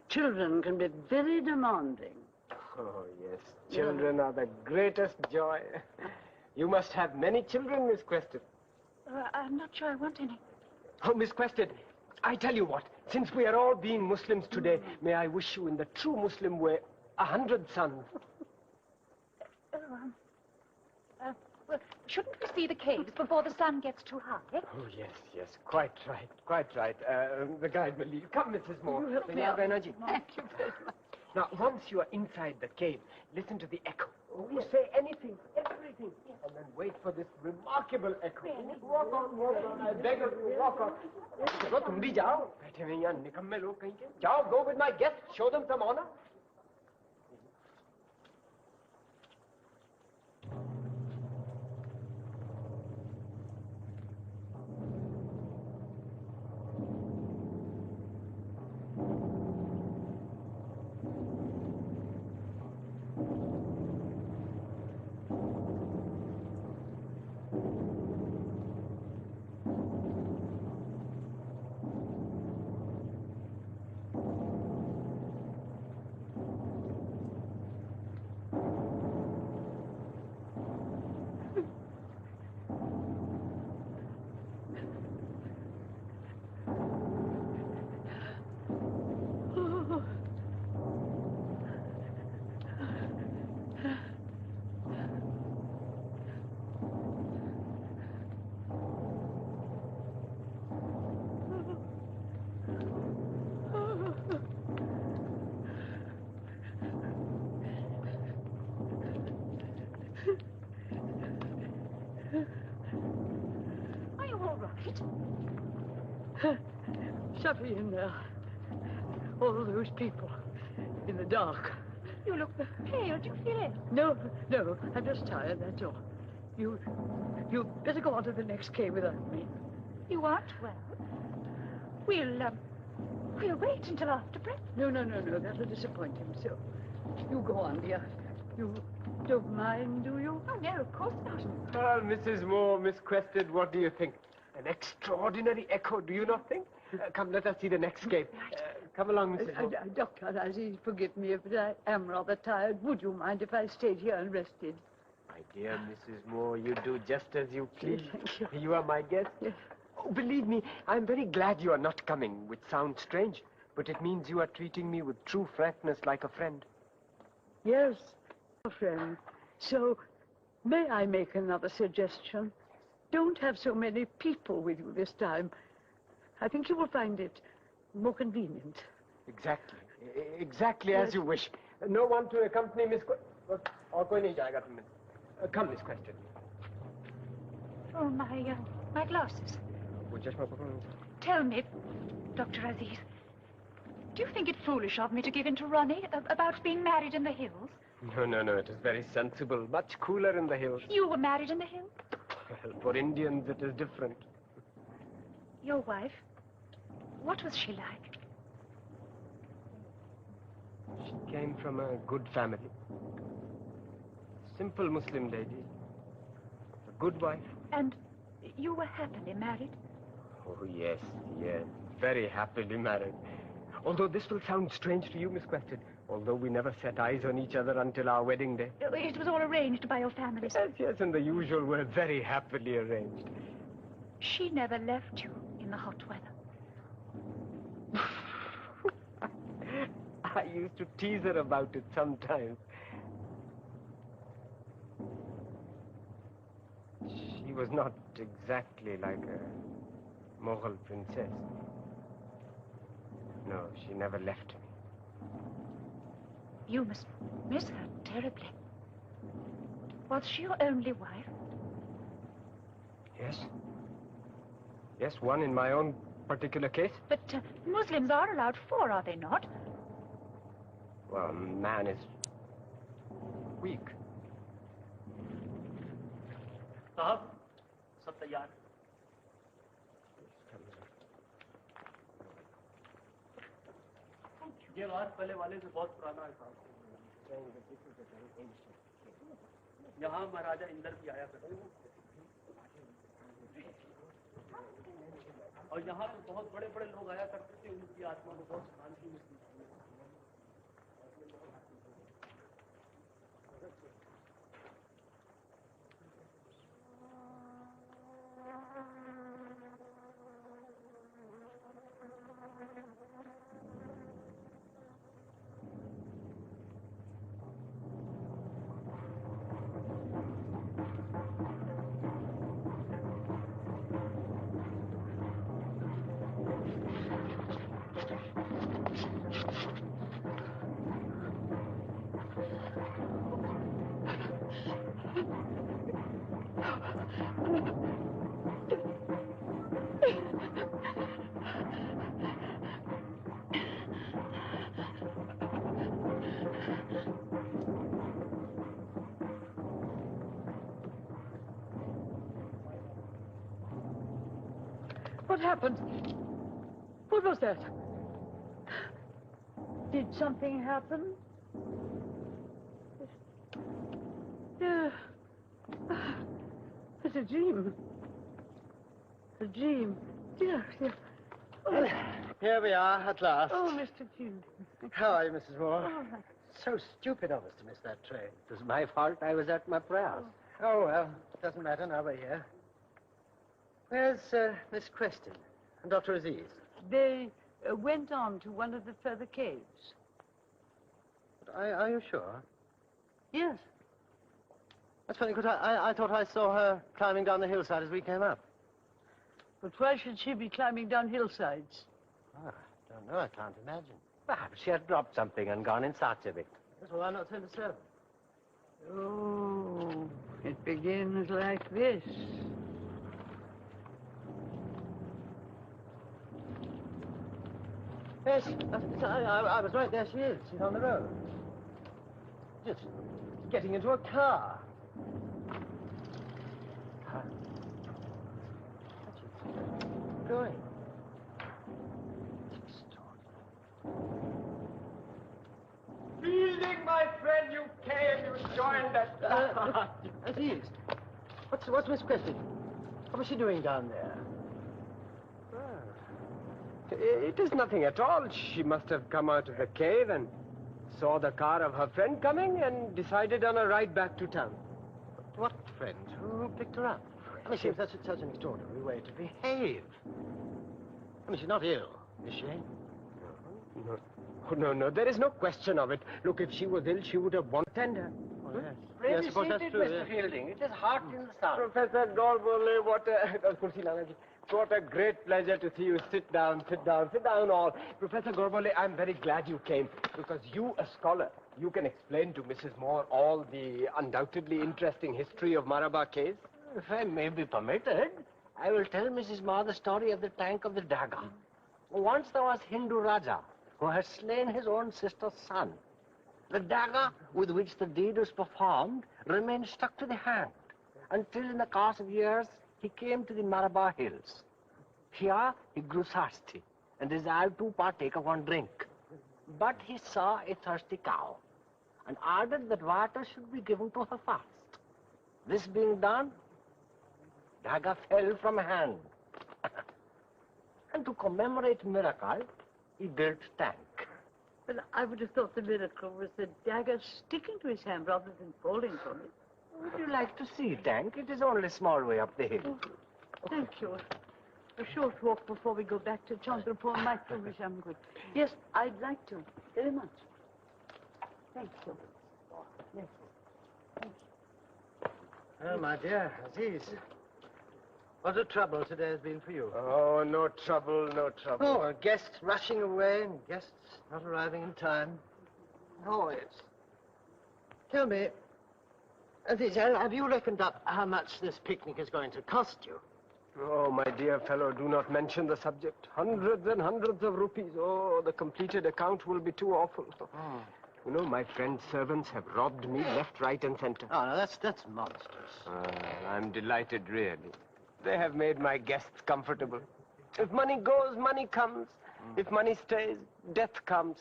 Children can be very demanding. Oh, yes. Children are the greatest joy. You must have many children, Miss Quested. I'm not sure I want any. Oh, Miss Quested, I tell you what. Since we are all being Muslims today, may I wish you in the true Muslim way 100 sons. Well, shouldn't we see the caves before the sun gets too high? Oh, yes. Quite right. The guide will leave. Come, Mrs. Moore. You help me out. Thank you very much. Now, once you are inside the cave, listen to the echo. You say anything, everything, and then wait for this remarkable echo. Walk on. I beg of you, walk on. Chalo, tum bhi jao. Baithe hain yahan nikamme log kahin ke. Jao, go with my guests. Show them some honor. Are you all right? Suffer in there. All those people in the dark. You look pale. Do you feel ill? No, I'm just tired, that's all. You better go on to the next cave without me. You aren't well. We'll wait until after breakfast. No, that'll disappoint him, so you go on, dear. You don't mind, do you? Oh, no, of course not. Well, Mrs. Moore, Miss Quested, what do you think? An extraordinary echo, do you not think? Come, let us see the next cave. Come along, Mrs. Moore. Dr. Aziz, forgive me, but I am rather tired. Would you mind if I stayed here and rested? My dear Mrs. Moore, you do just as you please. Thank you. You are my guest. Yes. Oh, believe me, I'm very glad you are not coming, which sounds strange, but it means you are treating me with true frankness like a friend. Yes, a friend. So, may I make another suggestion? Don't have so many people with you this time. I think you will find it more convenient. Exactly as you wish. No one to accompany Miss Come, Miss Question. Oh, My glasses. वो चश्मा पकड़ो। Tell me, Dr. Aziz, do you think it foolish of me to give in to Ronny about being married in the hills? No, it is very sensible. Much cooler in the hills. You were married in the hills? Well, for Indians, it is different. Your wife, what was she like? She came from a good family. Simple Muslim lady. A good wife. And you were happily married? Oh, yes. Very happily married. Although this will sound strange to you, Miss Quested, although we never set eyes on each other until our wedding day. It was all arranged by your families? Yes, in the usual way, very happily arranged. She never left you in the hot weather? I used to tease her about it sometimes. She was not exactly like a Mughal princess. No, she never left me. You must miss her terribly. Was she your only wife? Yes. Yes, one in my own particular case. But Muslims are allowed 4, are they not? Well, man is weak. साहब, सब तैयार। ये बात पहले वाले से बहुत पुराना है साहब। यहाँ महाराजा इंदर भी आया करते थे और यहाँ पे बहुत बड़े-बड़े लोग आया करते थे, उनकी आत्मा को बहुत शांति मिलती थी। What happened? What was that? Did something happen? It's a dream. A dream. Dear. Oh. Here we are, at last. Oh, Mr. Fielding. How are you, Mrs. Moore? All right. So stupid of us to miss that train. It was my fault. I was at my prayers. Oh, well, doesn't matter. Now we're here. Where's Miss Quested and Dr. Aziz? They went on to one of the further caves. But are you sure? Yes. That's funny, because I thought I saw her climbing down the hillside as we came up. But why should she be climbing down hillsides? Oh, I don't know. I can't imagine. Perhaps she had dropped something and gone in search of it. That's why I'm not so disturbed. Oh, it begins like this. Yes, I was right. There she is. She's on the road. Just getting into a car. Going. Fielding, my friend, you came, you joined us. Aziz, what's Miss Quested? What was she doing down there? It is nothing at all. She must have come out of the cave and saw the car of her friend coming and decided on a ride back to town. What friend? Who picked her up? I mean, she has such an extraordinary way to behave. I mean, she's not ill, is she? No. Oh, no, there is no question of it. Look, if she was ill, she would have wanted tender. Oh, yes. Pray Yes, be of course, that's seated, true, Mr. yes. Fielding. It is hot in the sun. Professor Godbole, what a great pleasure to see you. Sit down all. Professor Godbole, I'm very glad you came, because you, a scholar, you can explain to Mrs. Moore all the undoubtedly interesting history of Maraba case. If I may be permitted. I will tell Mrs. Ma the story of the tank of the dagger. Once there was Hindu Raja who had slain his own sister's son. The dagger with which the deed was performed remained stuck to the hand until in the course of years he came to the Malabar Hills. Here he grew thirsty and desired to partake of one drink. But he saw a thirsty cow and ordered that water should be given to her first. This being done, dagger fell from hand. And to commemorate miracle, he built tank. But I would have thought the miracle was the dagger sticking to his hand rather than falling from it. Would you like to see tank? It is only a small way up the hill. Oh, thank you. A short walk before we go back to Chandrapur might do me some good. Yes, I'd like to. Very much. Thank you. Yes. Thank you. Oh, my dear Aziz. What a trouble today has been for you. Oh, no trouble, no trouble. Oh, guests rushing away and guests not arriving in time. Always. Tell me, Aziz, have you reckoned up how much this picnic is going to cost you? Oh, my dear fellow, do not mention the subject. Hundreds and hundreds of rupees. Oh, the completed account will be too awful. You know, my friend's servants have robbed me left, right, and center. Oh, no, that's monstrous. I'm delighted, really. They have made my guests comfortable. If money goes, money comes. If money stays, death comes.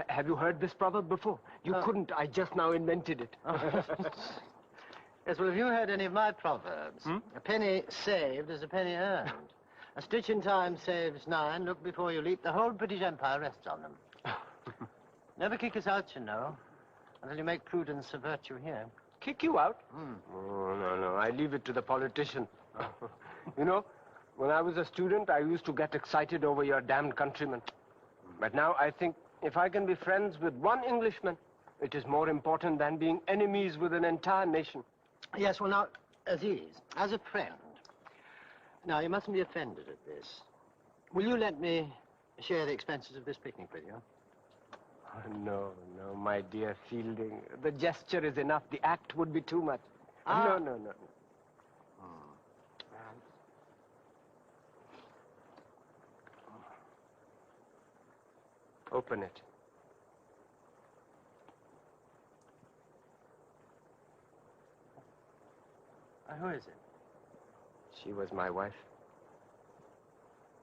Have you heard this proverb before? You couldn't. I just now invented it. Yes, well, have you heard any of my proverbs? A penny saved is a penny earned. A stitch in time saves 9. Look before you leap. The whole British Empire rests on them. Never kick us out, you know, until you make prudence a virtue here. Kick you out? Oh, no. I leave it to the politician. You know, when I was a student, I used to get excited over your damned countrymen. But now I think if I can be friends with one Englishman, it is more important than being enemies with an entire nation. Yes, well, now, Aziz, as a friend, now, you mustn't be offended at this. Will you let me share the expenses of this picnic with you? Oh, no, my dear Fielding. The gesture is enough. The act would be too much. No. Open it. Who is it? She was my wife.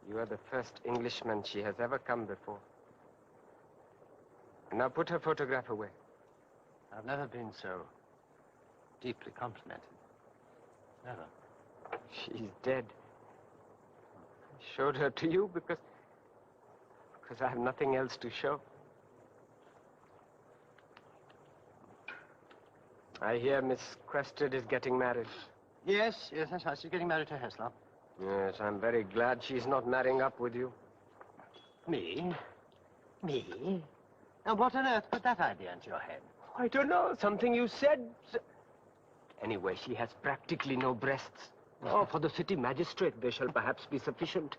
You are the first Englishman she has ever come before. Now put her photograph away. I've never been so deeply complimented. Never. She's dead. I showed her to you because I have nothing else to show. I hear Miss Crested is getting married. Yes, that's right. She's getting married to Heaslop. Yes, I'm very glad she's not marrying up with you. Me? Me? Now, what on earth put that idea into your head? I don't know. Something you said. Anyway, she has practically no breasts. Oh, for the city magistrate, they shall perhaps be sufficient.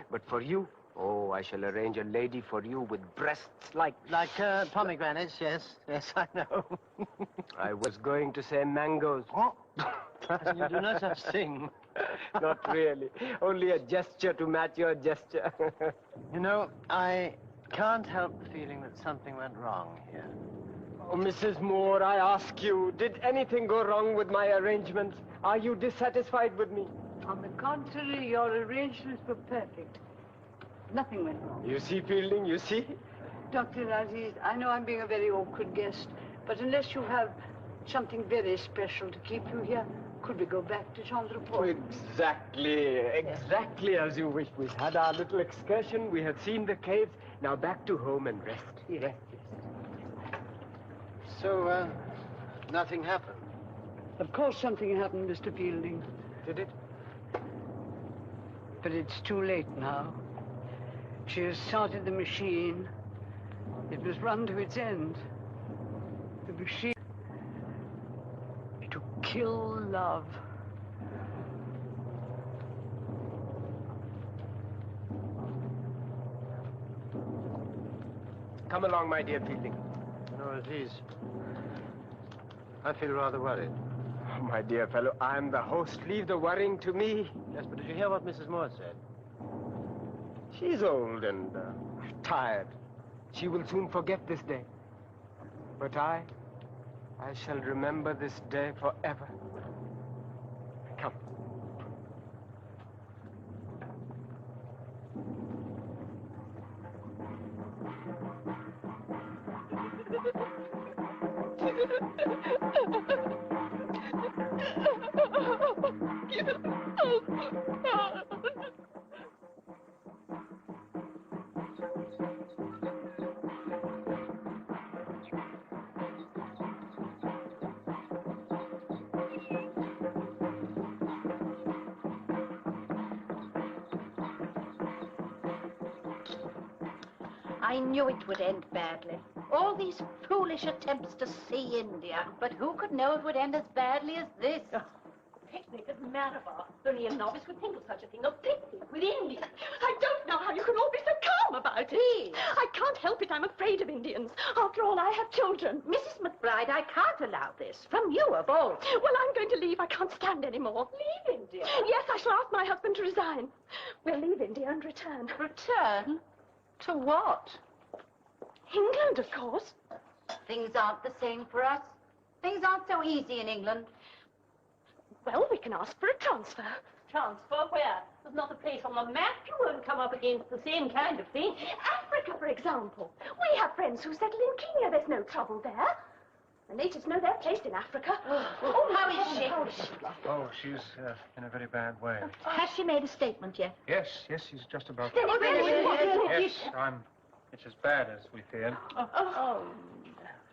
But for you, oh, I shall arrange a lady for you with breasts like... Like pomegranates, yes. Yes, I know. I was going to say mangoes. Oh, you do no such thing. Not really. Only a gesture to match your gesture. You know, I can't help feeling that something went wrong here. Oh, Mrs. Moore, I ask you, did anything go wrong with my arrangements? Are you dissatisfied with me? On the contrary, your arrangements were perfect. Nothing went wrong. You see, Fielding, you see? Dr. Aziz, I know I'm being a very awkward guest, but unless you have something very special to keep you here, could we go back to Chandrapur? Exactly as you wish. We've had our little excursion, we have seen the caves. Now back to home and rest. Yes. So, nothing happened? Of course something happened, Mr. Fielding. Did it? But it's too late now. She has started the machine. It was run to its end. The machine to kill love. Come along, my dear Fielding. No, Aziz. I feel rather worried. Oh, my dear fellow, I'm the host. Leave the worrying to me. Yes, but did you hear what Mrs. Moore said? She's old and tired. She will soon forget this day. But I shall remember this day forever. Come. I knew it would end badly. All these foolish attempts to see India. But who could know it would end as badly as this? Picnic at Malabar. Only a novice would think of such a thing. A picnic with Indians. I don't know how you can all be so calm about it. Please. I can't help it. I'm afraid of Indians. After all, I have children. Mrs. McBride, I can't allow this. From you of all. Well, I'm going to leave. I can't stand any more. Leave India? Yes, I shall ask my husband to resign. We'll leave India and return. Return? To what? England, of course. Things aren't the same for us. Things aren't so easy in England. Well, we can ask for a transfer. Transfer where? There's not a place on the map you won't come up against the same kind of thing. Africa, for example. We have friends who settle in Kenya. There's no trouble there. The natives know their place in Africa. Oh, how is she? Oh, she's in a very bad way. Has she made a statement yet? Yes, she's just about... Then Yes, it's as bad as we feared. Oh,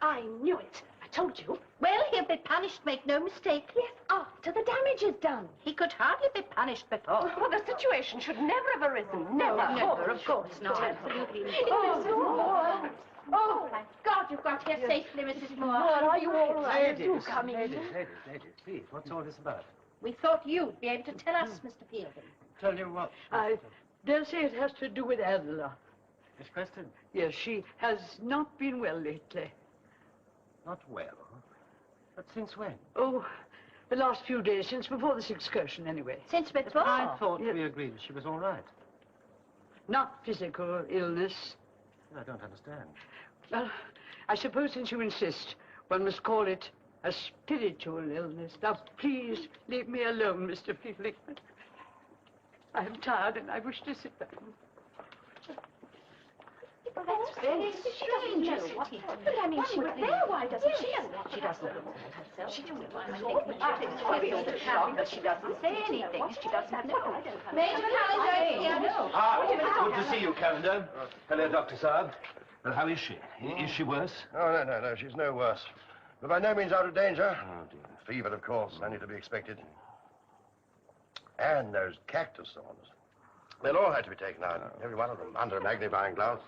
I knew it. I told you. Well, he'll be punished, make no mistake. Yes, after the damage is done. He could hardly be punished before. Well, the situation should never have arisen. Never, of course not. Absolutely. Oh, my God, you've got here safely, Mrs. Moore. Are you all right? Ladies, please, what's all this about? We thought you'd be able to tell us, Mr. Fielding. Tell you what? I dare say it has to do with Adela. Miss Preston? Yes, she has not been well lately. Not well? But since when? Oh, the last few days, since before this excursion, anyway. Since before? I thought we agreed that she was all right. Not physical illness. I don't understand. Well, I suppose since you insist, one must call it a spiritual illness. Now, please, leave me alone, Mr. Fielding. I am tired and I wish to sit down. Well, that's very strange, isn't it? But I mean, she was there. Why doesn't she? She doesn't look at herself. She doesn't she doesn't say anything. She doesn't know. Major Calendar, good to see you, Calendar. Hello, Dr. Saab. Well, how is she? Is she worse? Oh, no, she's no worse. But by no means out of danger. Oh, dear. Fever, of course, only to be expected. And those cactus thorns. They'll all have to be taken out, every one of them, under a magnifying glass.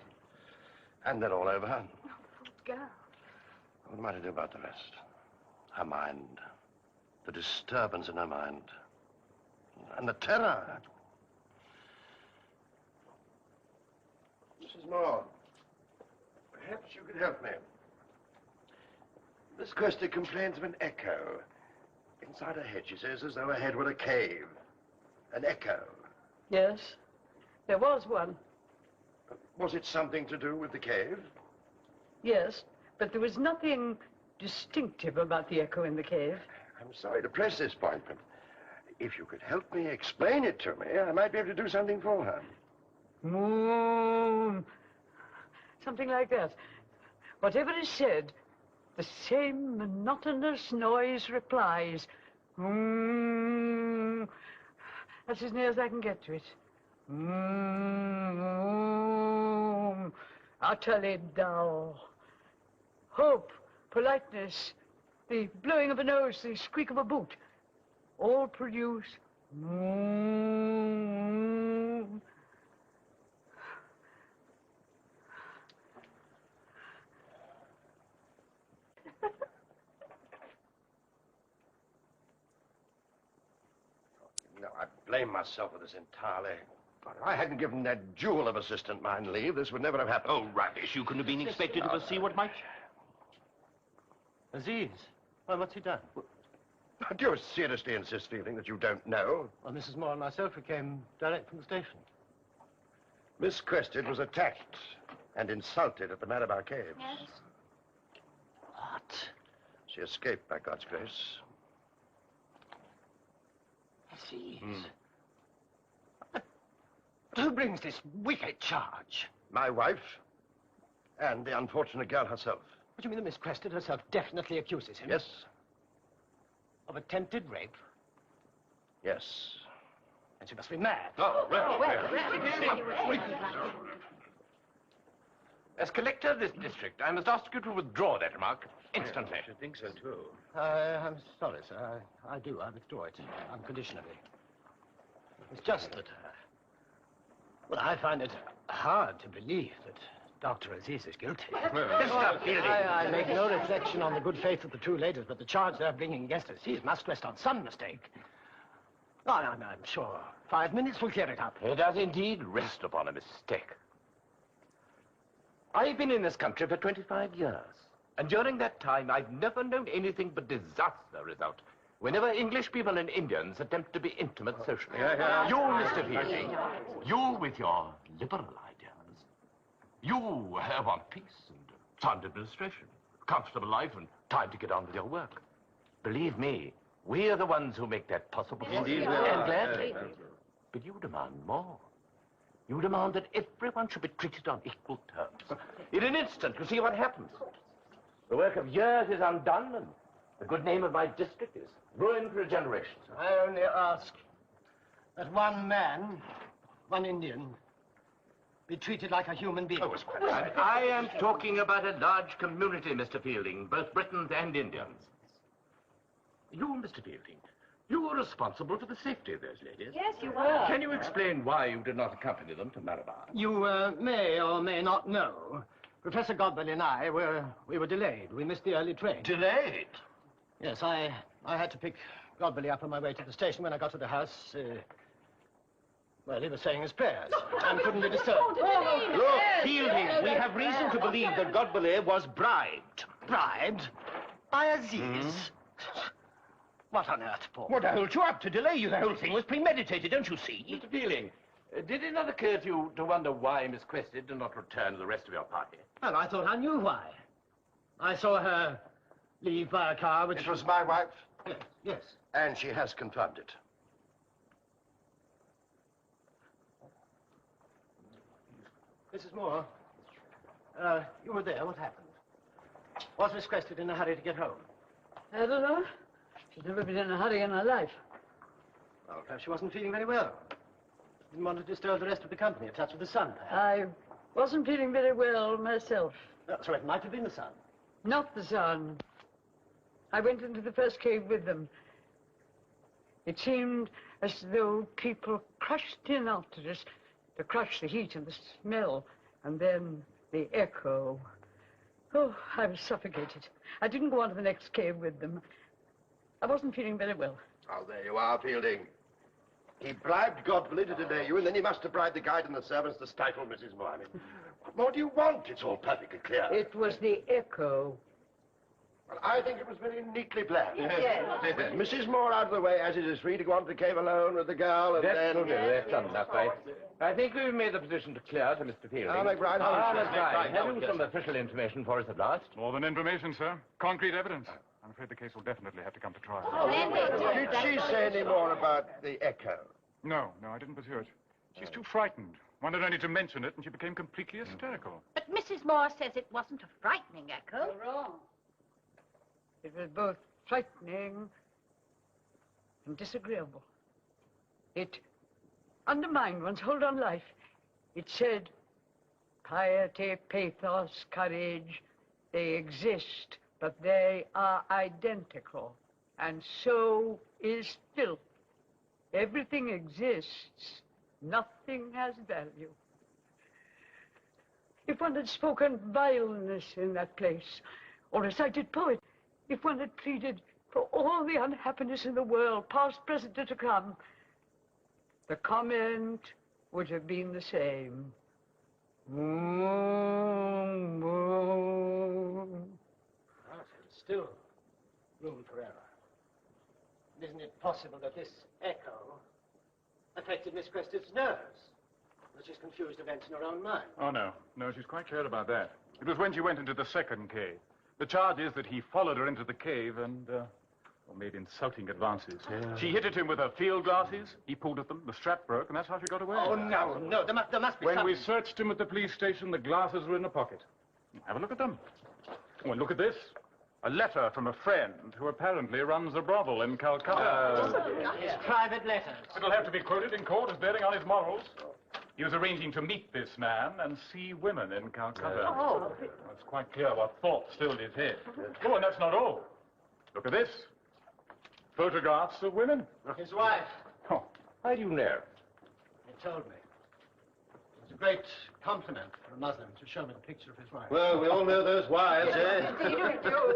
And they're all over her. Oh, poor girl. What am I to do about the rest? Her mind. The disturbance in her mind. And the terror. Mrs. Moore, perhaps you could help me. Miss Christie complains of an echo. Inside her head, she says, as though her head were a cave. An echo. Yes, there was one. Was it something to do with the cave? Yes, but there was nothing distinctive about the echo in the cave. I'm sorry to press this point, but if you could help me explain it to me, I might be able to do something for her. Something like that. Whatever is said, the same monotonous noise replies. That's as near as I can get to it. Utterly dull. Hope, politeness, the blowing of a nose, the squeak of a boot, all produce No, I blame myself for this entirely. If I hadn't given that jewel of assistant mine leave, this would never have happened. Oh, rubbish. You couldn't have been expected to foresee what might... Aziz. Well, what's he done? Do you seriously insist, Fielding, that you don't know? Well, Mrs. Moore and myself, we came direct from the station. Miss Crested was attacked and insulted at the Marabar Caves. Yes. What? She escaped by God's grace. Aziz. Who brings this wicked charge? My wife and the unfortunate girl herself. What do you mean that Miss Crested herself definitely accuses him? Yes. Of attempted rape? Yes. And she must be mad. Oh, as collector of this district, I must ask you to withdraw that remark instantly. I think so, too. I'm sorry, sir. I withdraw it unconditionally. It's just that, well, I find it hard to believe that Dr. Aziz is guilty. I make no reflection on the good faith of the two ladies, but the charge they're bringing against Aziz must rest on some mistake. Oh, I'm sure 5 minutes will clear it up. It does indeed rest upon a mistake. I've been in this country for 25 years, and during that time, I've never known anything but disaster result whenever English people and Indians attempt to be intimate socially. You, Mr. Fielding, you with your liberal ideas, you want peace and sound administration, comfortable life and time to get on with your work. Believe me, we are the ones who make that possible. Indeed, and gladly. But you demand more. You demand that everyone should be treated on equal terms. In an instant, you see what happens. The work of years is undone, and the good name of my district is ruined for a generation. I only ask that one man, one Indian, be treated like a human being. Oh, it's quite right. I am talking about a large community, Mr. Fielding, both Britons and Indians. You, Mr. Fielding, you were responsible for the safety of those ladies. Yes, you were. Can you explain why you did not accompany them to Marabar? You may or may not know, Professor Godbole and I we were delayed. We missed the early train. Delayed? Yes, I had to pick Godbole up on my way to the station. When I got to the house, well, he was saying his prayers and couldn't be disturbed. Look, Fielding, we have reason to believe that Godbole was bribed. Bribed? By Aziz? What on earth, Paul? What holds you up to delay you? The whole thing was premeditated, don't you see? Mr. Fielding, did it not occur to you to wonder why Miss Crested did not return to the rest of your party? Well, I thought I knew why. I saw her leave by a car which... It was my wife, Yes. and she has confirmed it. Mrs. Moore, you were there. What happened? Was Miss Crested in a hurry to get home? I don't know. She's never been in a hurry in her life. Well, perhaps she wasn't feeling very well. Didn't want to disturb the rest of the company, a touch of the sun, perhaps. I wasn't feeling very well myself. So it might have been the sun. Not the sun. I went into the first cave with them. It seemed as though people crushed in after us to crush the heat and the smell, and then the echo. Oh, I was suffocated. I didn't go on to the next cave with them. I wasn't feeling very well. Oh, there you are, Fielding. He bribed Godbole to delay you, and then he must have bribed the guide and the servants to stifle Mrs. Moore. I mean, what more do you want? It's all perfectly clear. It was the echo. Well, I think it was very neatly planned. Yes. Mrs. Moore out of the way, as it is free to go on to the cave alone with the girl, and That'll then... do. That's done enough, right? I think we've made the position clear to Mr. Fielding. I'll make right home. That's right. Have you some official information for us at last? More than information, sir. Concrete evidence. I'm afraid the case will definitely have to come to trial. Did she say any more about the echo? No, I didn't pursue it. She's too frightened. Wanted only to mention it, and she became completely hysterical. But Mrs. Moore says it wasn't a frightening echo. You're wrong. It was both frightening and disagreeable. It undermined one's hold on life. It said, piety, pathos, courage, they exist, but they are identical. And so is filth. Everything exists. Nothing has value. If one had spoken vileness in that place, or recited poetry, if one had pleaded for all the unhappiness in the world, past, present, and to come, the comment would have been the same. Still room for error. Isn't it possible that this echo affected Miss Creston's nerves? That she's confused events in her own mind? Oh, no. No, she's quite clear about that. It was when she went into the second cave. The charge is that he followed her into the cave and, made insulting advances. Yeah. She hit at him with her field glasses. He pulled at them. The strap broke, and that's how she got away. Oh, no. There must be When something. we searched him at the police station, the glasses were in the pocket. Have a look at them. Oh, and look at this. A letter from a friend who apparently runs a brothel in Calcutta. His private letters. It'll have to be quoted in court as bearing on his morals. He was arranging to meet this man and see women in Calcutta. Oh. It's quite clear what thoughts filled his head. Oh, and that's not all. Look at this. Photographs of women. His wife. Oh, how do you know? He told me. It's a great compliment for a Muslim to show me the picture of his wife. Well, we all know those wives, eh?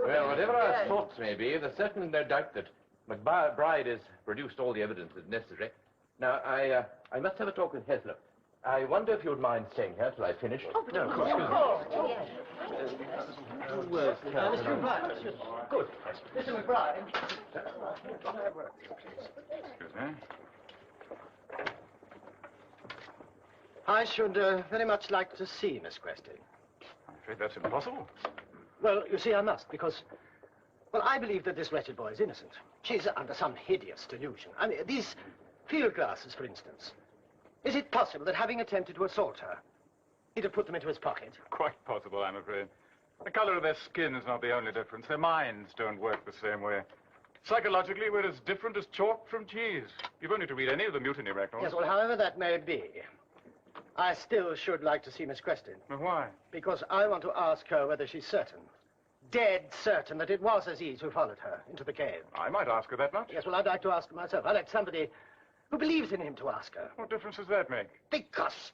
Well, whatever our thoughts may be, there's certainly no doubt that McBride has produced all the evidence that's necessary. Now, I must have a talk with Heaslop. I wonder if you would mind staying here till I finish. Oh, no, of course. Mr. McBride. Good. Mr. McBride. Excuse me. I should very much like to see Miss Creston. I'm afraid that's impossible. Well, you see, I must, because, well, I believe that this wretched boy is innocent. She's under some hideous delusion. I mean, these field glasses, for instance. Is it possible that, having attempted to assault her, he'd have put them into his pocket? Quite possible, I'm afraid. The color of their skin is not the only difference. Their minds don't work the same way. Psychologically, we're as different as chalk from cheese. You've only to read any of the mutiny records. Yes, well, however that may be, I still should like to see Miss Creston. Why? Because I want to ask her whether she's certain, dead certain, that it was Aziz who followed her into the cave. I might ask her that much. Yes, well, I'd like to ask her myself. I'd like somebody who believes in him to ask her. What difference does that make? Because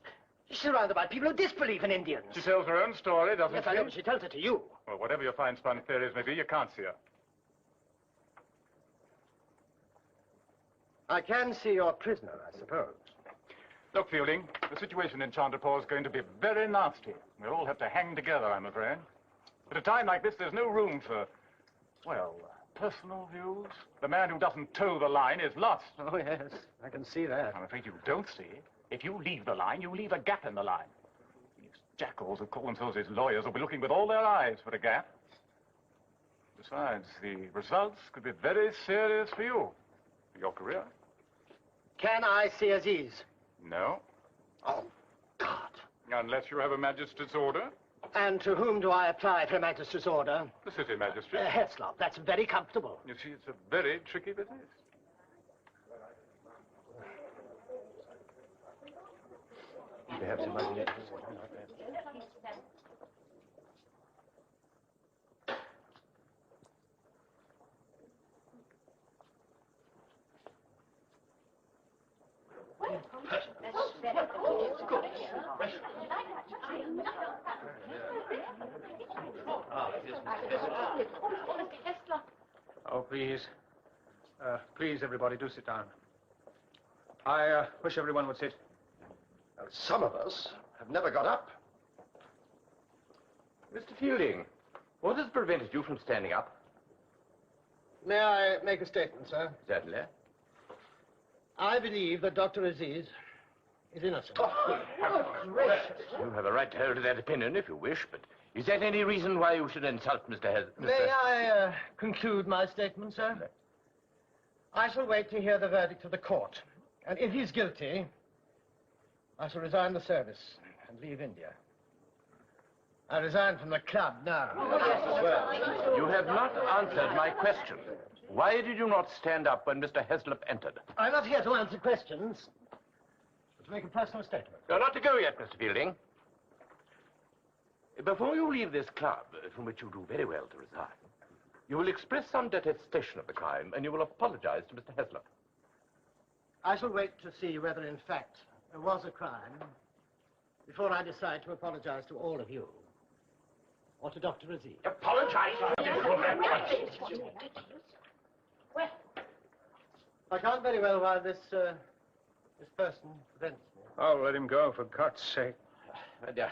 she's surrounded by people who disbelieve in Indians. She tells her own story, doesn't Yes, she? I know, but she tells it to you. Well, whatever your fine-spun theories may be, you can't see her. I can see your prisoner, I suppose. Look, Fielding, the situation in Chandrapur is going to be very nasty. We'll all have to hang together, I'm afraid. At a time like this, there's no room for, well, personal views. The man who doesn't toe the line is lost. Oh, yes, I can see that. I'm afraid you don't see it. If you leave the line, you leave a gap in the line. These jackals who call themselves his lawyers will be looking with all their eyes for a gap. Besides, the results could be very serious for you, for your career. Can I see Aziz? No. Oh, God. Unless you have a magistrate's order. And to whom do I apply for a magistrate's order? The city magistrate. Heaslop. That's very comfortable. You see, it's a very tricky business. Perhaps it might be. Oh, please. Please, everybody, do sit down. I wish everyone would sit. Well, some of us have never got up. Mr. Fielding, what has prevented you from standing up? May I make a statement, sir? Certainly. I believe that Dr. Aziz is innocent. You have a right to hold to that opinion if you wish, but is there any reason why you should insult Mr. May I conclude my statement, sir? No. I shall wait to hear the verdict of the court. And if he's guilty, I shall resign the service and leave India. I resign from the club now. Well, you have not answered my question. Why did you not stand up when Mr. Heaslop entered? I'm not here to answer questions, but to make a personal statement. You're not to go yet, Mr. Fielding. Before you leave this club, from which you do very well to resign, you will express some detestation of the crime, and you will apologize to Mr. Heaslop. I shall wait to see whether, in fact, there was a crime before I decide to apologize to all of you. Or to Dr. Aziz. Apologize? Well, I can't very well why this person prevents me. Oh, let him go, for God's sake. My dear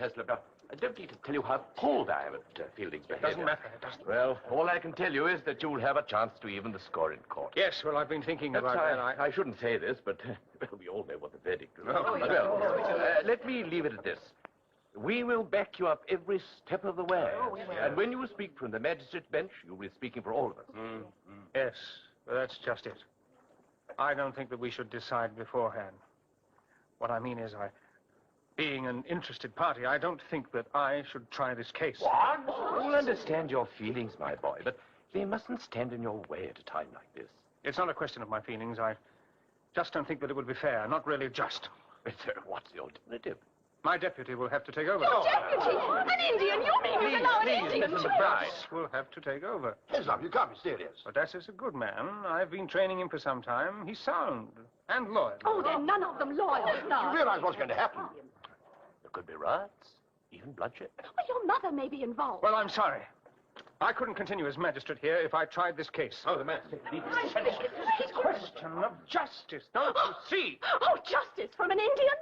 Heaslop, I don't need to tell you how appalled I am at Fielding's behavior. Doesn't matter, it doesn't. Well, all I can tell you is that you'll have a chance to even the score in court. Yes, well, I've been thinking about that. I shouldn't say this, but well, we all know what the verdict is. Oh, yes. Well, let me leave it at this. We will back you up every step of the way. And when you speak from the magistrate's bench, you'll be speaking for all of us. Yes, well, that's just it. I don't think that we should decide beforehand. What I mean is, being an interested party, I don't think that I should try this case. What? You'll understand your feelings, my boy, but they mustn't stand in your way at a time like this. It's not a question of my feelings. I just don't think that it would be fair, not really just. But, what's the alternative? My deputy will have to take over. Your deputy? An Indian? You mean you allow an Indian to... Will have to take over. Heaslop, you can't be serious. But that is a good man. I've been training him for some time. He's sound and loyal. Oh, they're none of them loyal. No. You realize what's going to happen? There could be riots, even bloodshed. Well, your mother may be involved. Well, I'm sorry. I couldn't continue as magistrate here if I tried this case. Oh, the magistrate. It's a question of justice, don't you see? Oh, justice from an Indian?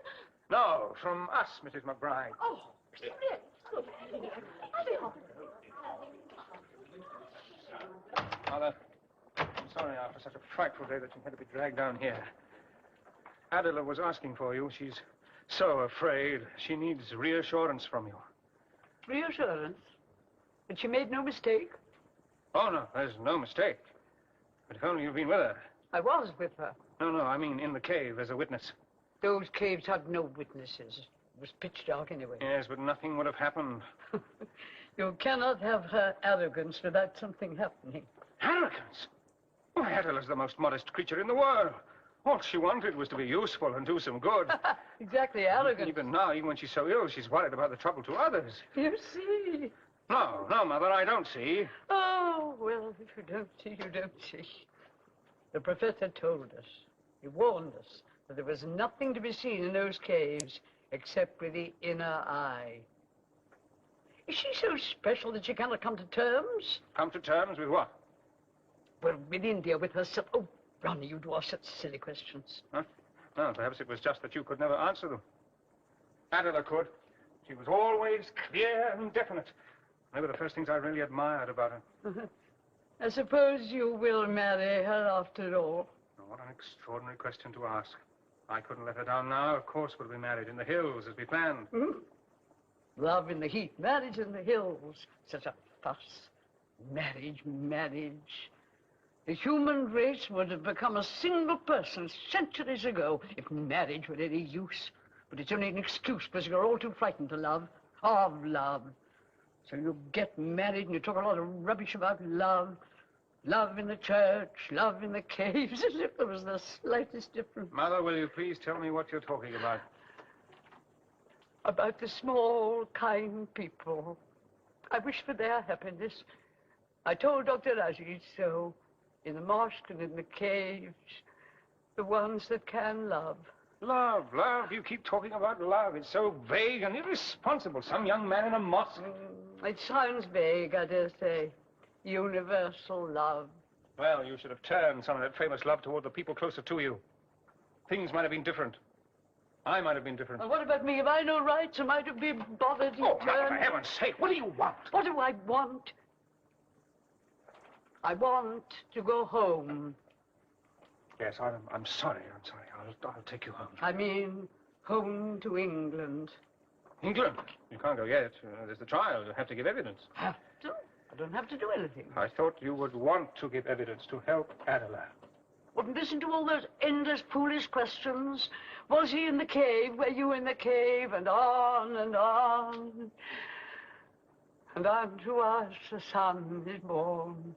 No, from us, Mrs. McBride. Oh, really? Good. Mother, I'm sorry after such a frightful day that you had to be dragged down here. Adela was asking for you. She's so afraid. She needs reassurance from you. Reassurance? That she made no mistake? Oh, no, there's no mistake. But if only you've been with her. I was with her. No, I mean in the cave as a witness. Those caves had no witnesses. It was pitch dark anyway. Yes, but nothing would have happened. You cannot have her arrogance without something happening. Arrogance? Why, Adela's the most modest creature in the world. All she wanted was to be useful and do some good. Exactly, arrogance. Even now, even when she's so ill, she's worried about the trouble to others. You see. No, Mother, I don't see. Oh, well, if you don't see, you don't see. The professor told us, he warned us, that there was nothing to be seen in those caves except with the inner eye. Is she so special that she cannot come to terms? Come to terms with what? Well, with India, with herself. Oh, Ronny, you do ask such silly questions. Huh? No, perhaps it was just that you could never answer them. Adela could. She was always clear and definite. They were the first things I really admired about her. I suppose you will marry her after all. Oh, what an extraordinary question to ask. I couldn't let her down now. Of course we'll be married in the hills as we planned. Love in the heat, marriage in the hills. Such a fuss. Marriage. The human race would have become a single person centuries ago if marriage were any use. But it's only an excuse because you're all too frightened to love. Of love. So you get married and you talk a lot of rubbish about love. Love in the church, love in the caves, as if there was the slightest difference. Mother, will you please tell me what you're talking about? About the small, kind people. I wish for their happiness. I told Dr. Aziz so. In the mosque and in the caves. The ones that can love. Love. You keep talking about love. It's so vague and irresponsible. Some young man in a mosque. It sounds vague, I dare say. Universal love. Well, you should have turned some of that famous love toward the people closer to you. Things might have been different. I might have been different. Well, what about me? Have I no rights? Am I to be bothered in Oh, turn? Mother, for heaven's sake, what do you want? What do I want? I want to go home. Yes, I'm sorry. I'll take you home. I mean, home to England. England? You can't go yet. There's the trial. You'll have to give evidence. Have to? I don't have to do anything. I thought you would want to give evidence to help Adela. Wouldn't listen to all those endless, foolish questions. Was he in the cave? Were you in the cave? And on and on. And unto us a son is born.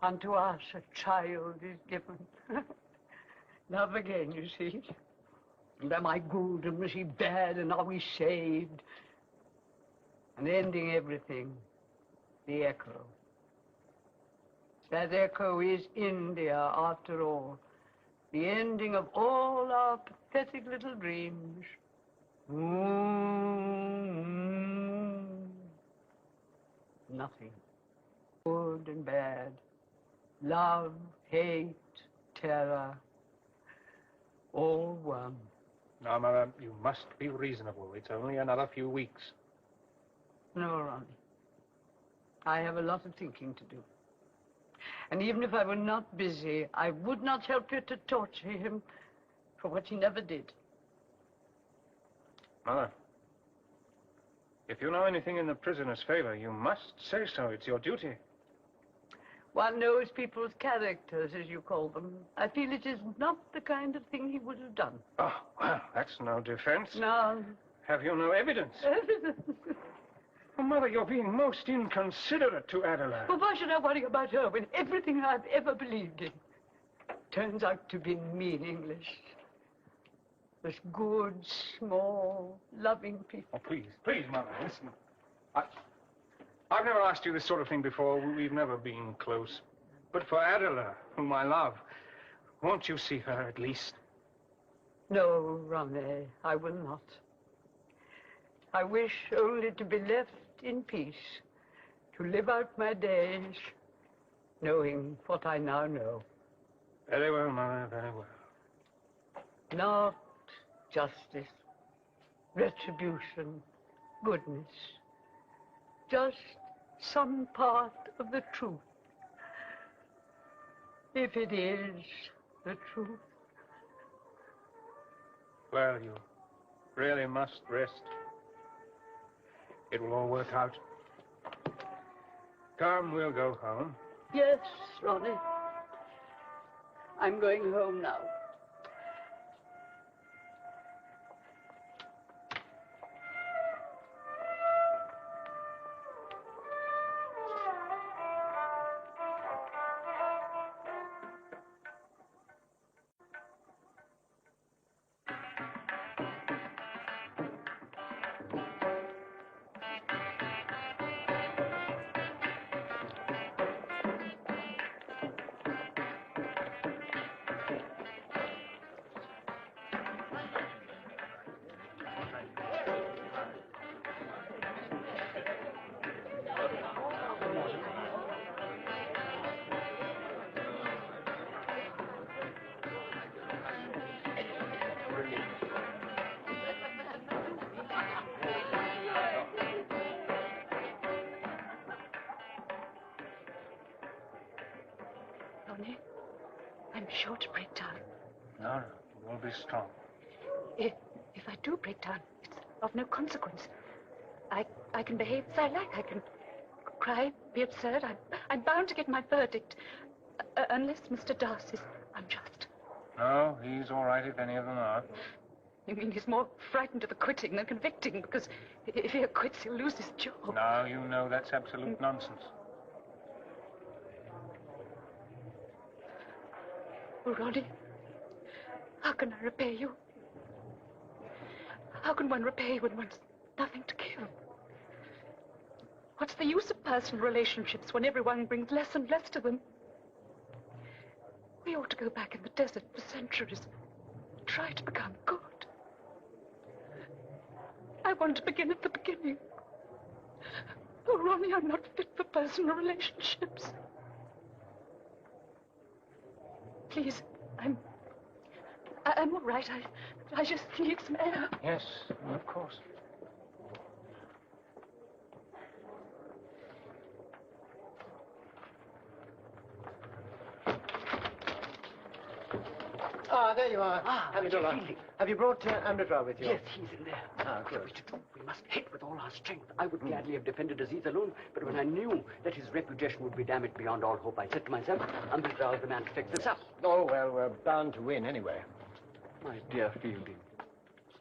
Unto us a child is given. Love again, you see. And am I good and was he bad and are we saved? And ending everything, the echo. That echo is India, after all. The ending of all our pathetic little dreams. Nothing. Good and bad. Love, hate, terror. All one. Now, Mother, you must be reasonable. It's only another few weeks. No, Ronny. I have a lot of thinking to do. And even if I were not busy, I would not help you to torture him for what he never did. Mother, if you know anything in the prisoner's favor, you must say so. It's your duty. One knows people's characters, as you call them. I feel it is not the kind of thing he would have done. Oh, well, that's no defense. No. Have you no evidence? Evidence? Well, Mother, you're being most inconsiderate to Adela. Well, why should I worry about her when everything I've ever believed in turns out to be meaningless? There's good, small, loving people. Oh, please, Mother, listen. I've never asked you this sort of thing before. We've never been close. But for Adela, whom I love, won't you see her at least? No, Ronny, I will not. I wish only to be left in peace, to live out my days, knowing what I now know. Very well, Mother, very well. Not justice, retribution, goodness. Just some part of the truth. If it is the truth. Well, you really must rest. It will all work out. Come, we'll go home. Yes, Ronny. I'm going home now. Ronny, I'm sure to break down. No, you'll be strong. If I do break down, it's of no consequence. I can behave as I like. I can cry, be absurd. I'm bound to get my verdict. Unless Mr. Darcy's unjust. No, he's all right if any of them are. You mean he's more frightened of acquitting than convicting, because if he acquits, he'll lose his job. Now, you know that's absolute nonsense. Oh, Ronny, how can I repay you? How can one repay when one's nothing to give? What's the use of personal relationships when everyone brings less and less to them? We ought to go back in the desert for centuries, try to become good. I want to begin at the beginning. Oh, Ronny, I'm not fit for personal relationships. Please, I'm all right. I just need some air. Yes, of course. Ah, there you are. Adela. Have you brought Amrita with you? Yes, he's in there. Ah, good. What are we to do? We must hit with all our strength. I would gladly have defended Aziz alone, but when I knew that his reputation would be damaged beyond all hope, I said to myself, Amrita is the man to fix this up. Oh, well, we're bound to win anyway. My dear Fielding,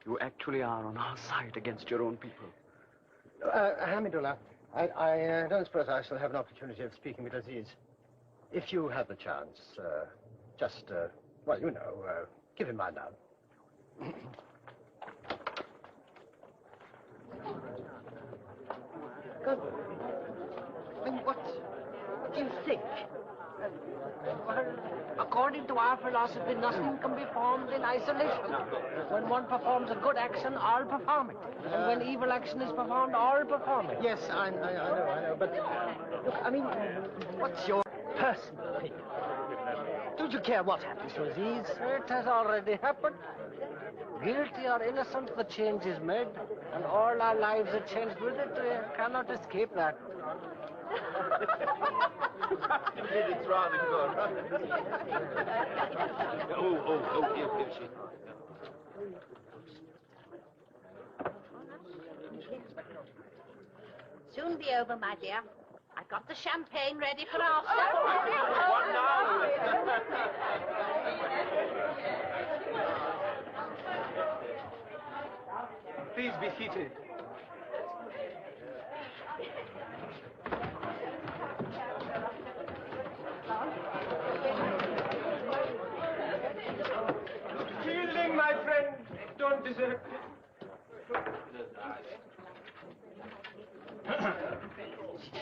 you actually are on our side against your own people. Hamidullah, I don't suppose I shall have an opportunity of speaking with Aziz. If you have the chance, just, well, you know, give him my love. Good. And what do you think? Well, according to our philosophy, nothing can be formed in isolation. When one performs a good action, all perform it. And when evil action is performed, all perform it. Yes, I know, but look, I mean, what's your personal opinion? Don't you care what happens to Aziz? It has already happened. Guilty or innocent, the change is made, and all our lives are changed with it. We cannot escape that. Indeed, it's rather good. Here she. Soon be over, my dear. I've got the champagne ready for after. One now. Please be seated. Fielding, my friend, don't desert me.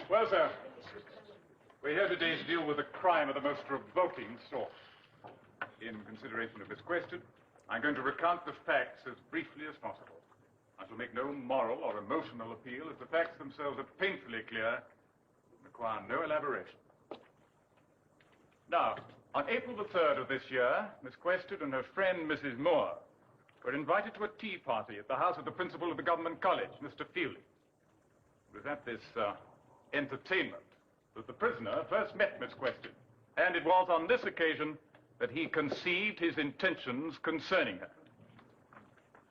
Well, sir, we're here today to deal with a crime of the most revolting sort. In consideration of this question, I'm going to recount the facts as briefly as possible. I shall make no moral or emotional appeal, as the facts themselves are painfully clear and require no elaboration. Now, on April the 3rd of this year, Miss Quested and her friend, Mrs. Moore, were invited to a tea party at the house of the principal of the government college, Mr. Fielding. It was at this entertainment that the prisoner first met Miss Quested, and it was on this occasion that he conceived his intentions concerning her.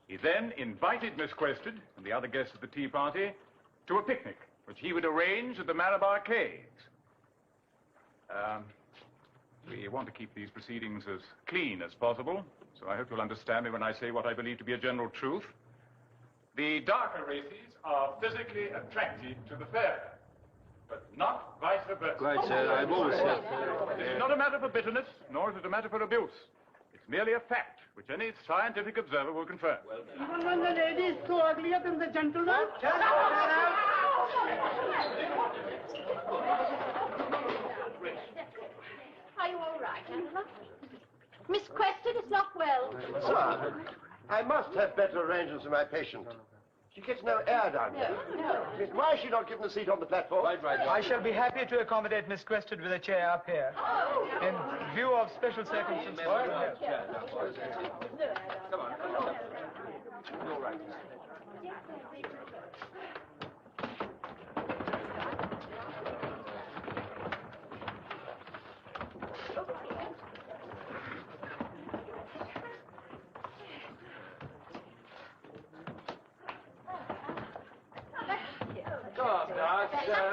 He then invited Miss Quested and the other guests of the tea party to a picnic, which he would arrange at the Malabar Caves. We want to keep these proceedings as clean as possible, so I hope you'll understand me when I say what I believe to be a general truth. The darker races are physically attractive to the fairer, but not vice versa. Quite, sir. I've always said. This is not a matter for bitterness, nor is it a matter for abuse. It's merely a fact which any scientific observer will confirm. Even when the lady is so uglier than the gentleman? Are you all right, Adela? Miss Quested is not well. Sir, I must have better arrangements for my patient. She gets no air down here. No. Why is she not given a seat on the platform? Right. I shall be happy to accommodate Miss Quested with a chair up here. In view of special circumstances. Come on. You're right.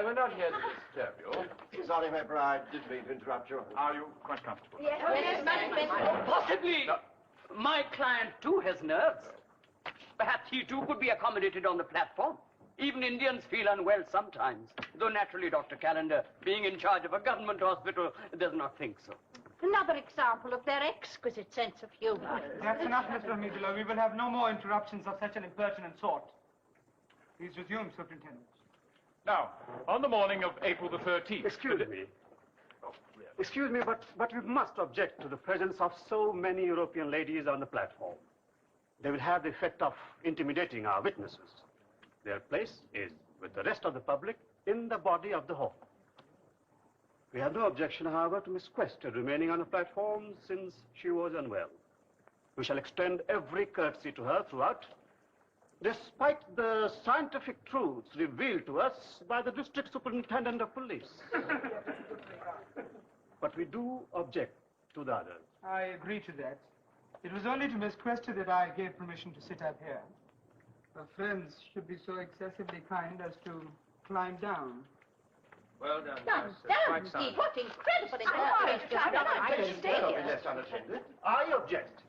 We're not here to disturb you. Sorry, my bride. Didn't mean to interrupt you. Are you quite comfortable? Yes, Possibly. My client, too, has nerves. Perhaps he, too, could be accommodated on the platform. Even Indians feel unwell sometimes. Though, naturally, Dr. Callender, being in charge of a government hospital, does not think so. Another example of their exquisite sense of humor. That's enough, Mr. Midula. We will have no more interruptions of such an impertinent sort. Please resume, Superintendent. Now, on the morning of April the 13th... Excuse me, but we must object to the presence of so many European ladies on the platform. They will have the effect of intimidating our witnesses. Their place is with the rest of the public in the body of the hall. We have no objection, however, to Miss Quested remaining on the platform since she was unwell. We shall extend every courtesy to her throughout, despite the scientific truths revealed to us by the district superintendent of police. But we do object to the others. I agree to that. It was only to Miss Quested that I gave permission to sit up here. Her friends should be so excessively kind as to climb down. Well done. Down, indeed. What incredible Unattended. I object.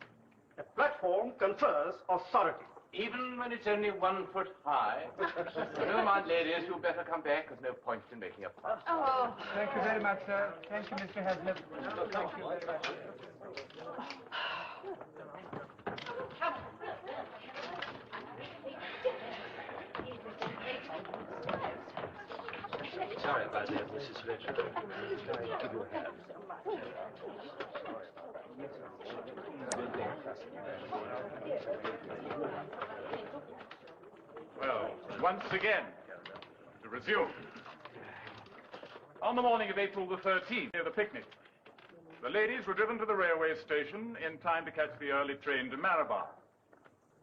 A platform confers authority. Even when it's only 1 foot high. Never mind, ladies, you'd better come back. There's no point in making a fuss. Oh. Thank you very much, sir. Thank you, Mr. Heaslop. Thank you very much. Sorry about that, Mrs. Fletcher. Give your hand. Well, once again, to resume. On the morning of April the 13th, near the picnic, The ladies were driven to the railway station in time to catch the early train to Malabar.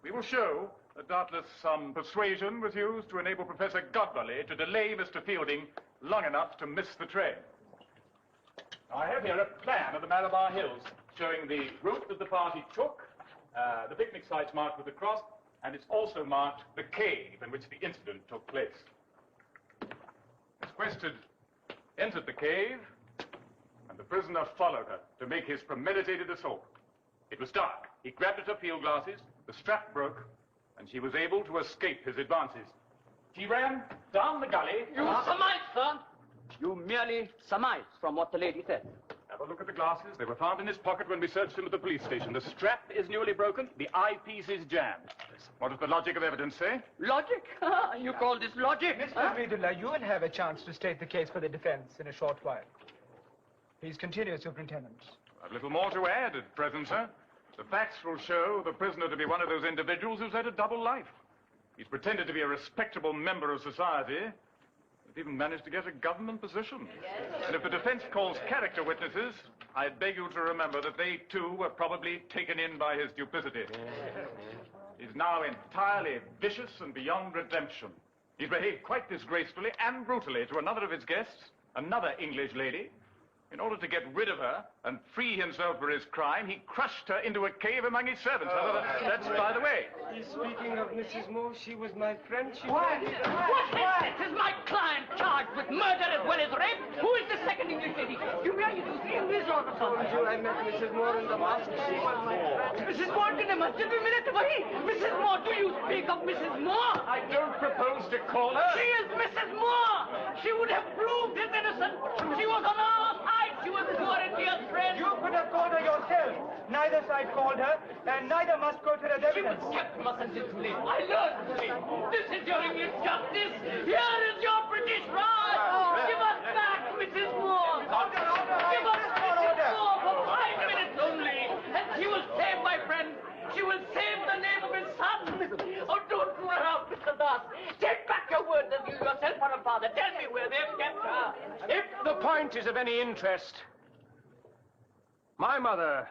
We will show that doubtless some persuasion was used to enable Professor Godbole to delay Mr. Fielding long enough to miss the train. I have here a plan of the Malabar Hills showing the route that the party took, the picnic sites marked with a cross, and it's also marked the cave in which the incident took place. Miss Quested entered the cave, and the prisoner followed her to make his premeditated assault. It was dark. He grabbed at her field glasses, the strap broke, and she was able to escape his advances. She ran down the gully. You surmise, sir. You merely surmise from what the lady said. Have a look at the glasses. They were found in his pocket when we searched him at the police station. The strap is newly broken. The eyepiece is jammed. What does the logic of evidence say? Logic? You call this logic? Mr. Adela, you will have a chance to state the case for the defense in a short while. Please continue, Superintendent. I've little more to add at present, sir. The facts will show the prisoner to be one of those individuals who's led a double life. He's pretended to be a respectable member of society. He's even managed to get a government position. And if the defense calls character witnesses, I beg you to remember that they, too, were probably taken in by his duplicity. He's now entirely vicious and beyond redemption. He's behaved quite disgracefully and brutally to another of his guests, another English lady. In order to get rid of her and free himself for his crime, he crushed her into a cave among his servants. However, that's by the way. Speaking of Mrs. Moore, she was my friend. What is my client charged with murder as well as rape? Who is the second English lady? You merely do the English or something. I met Mrs. Moore in the mosque. She was my friend. Mrs. Moore, did a masjid में मिले थे वही? Mrs. Moore, do you speak of Mrs. Moore? I don't propose to call her. She is Mrs. Moore. She would have proved his innocence. She was on our side. She was poor India's friend. You could have called her yourself. Neither side called her, and neither must quote her as evidence. She was kept mustn't slave. I learned to sleep. This is your English justice. Here is your British Raj. Give us back Mrs. Moore. Give us Mrs. Moore for 5 minutes only, and she will save my friend. She will save the name of his son. Oh, don't run out, Mr. Das. Take back your word that you yourself are a father. Tell me where they've kept her. If the point is of any interest, my mother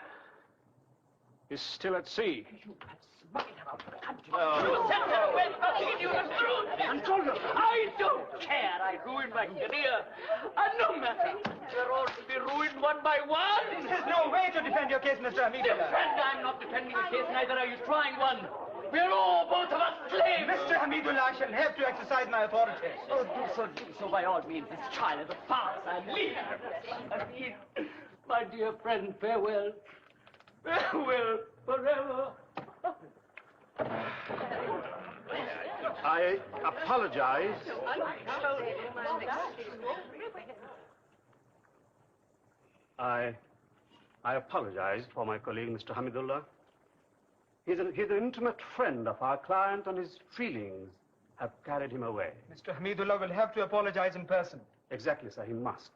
is still at sea. You sent her away because she knew the truth. I don't care. I ruined my career. And no matter. They're all to be ruined one by one. This is no way to defend your case, Mr. Hamidullah. Defend? I'm not defending the case. Neither are you trying one. We're all, both of us, slaves. Mr. Hamidullah, I shall have to exercise my authority. Oh, do so by all means. This child is a farce. I'm leaving. My dear friend, farewell. Farewell forever. I apologize. I apologize for my colleague, Mr. Hamidullah. He's an intimate friend of our client, and his feelings have carried him away. Mr. Hamidullah will have to apologize in person. Exactly, sir, he must.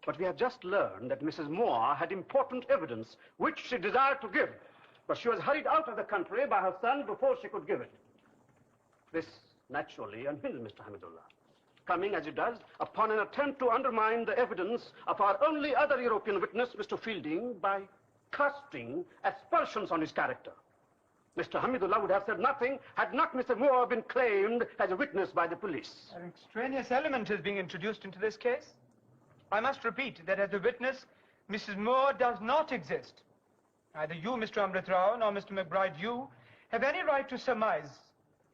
But we have just learned that Mrs. Moore had important evidence which she desired to give, but she was hurried out of the country by her son before she could give it. This naturally unhinged Mr. Hamidullah, coming as it does upon an attempt to undermine the evidence of our only other European witness, Mr. Fielding, by casting aspersions on his character. Mr. Hamidullah would have said nothing had not Mr. Moore been claimed as a witness by the police. An extraneous element is being introduced into this case. I must repeat that as a witness, Mrs. Moore does not exist. Neither you, Mr. Amrit Rao, nor Mr. McBride, you have any right to surmise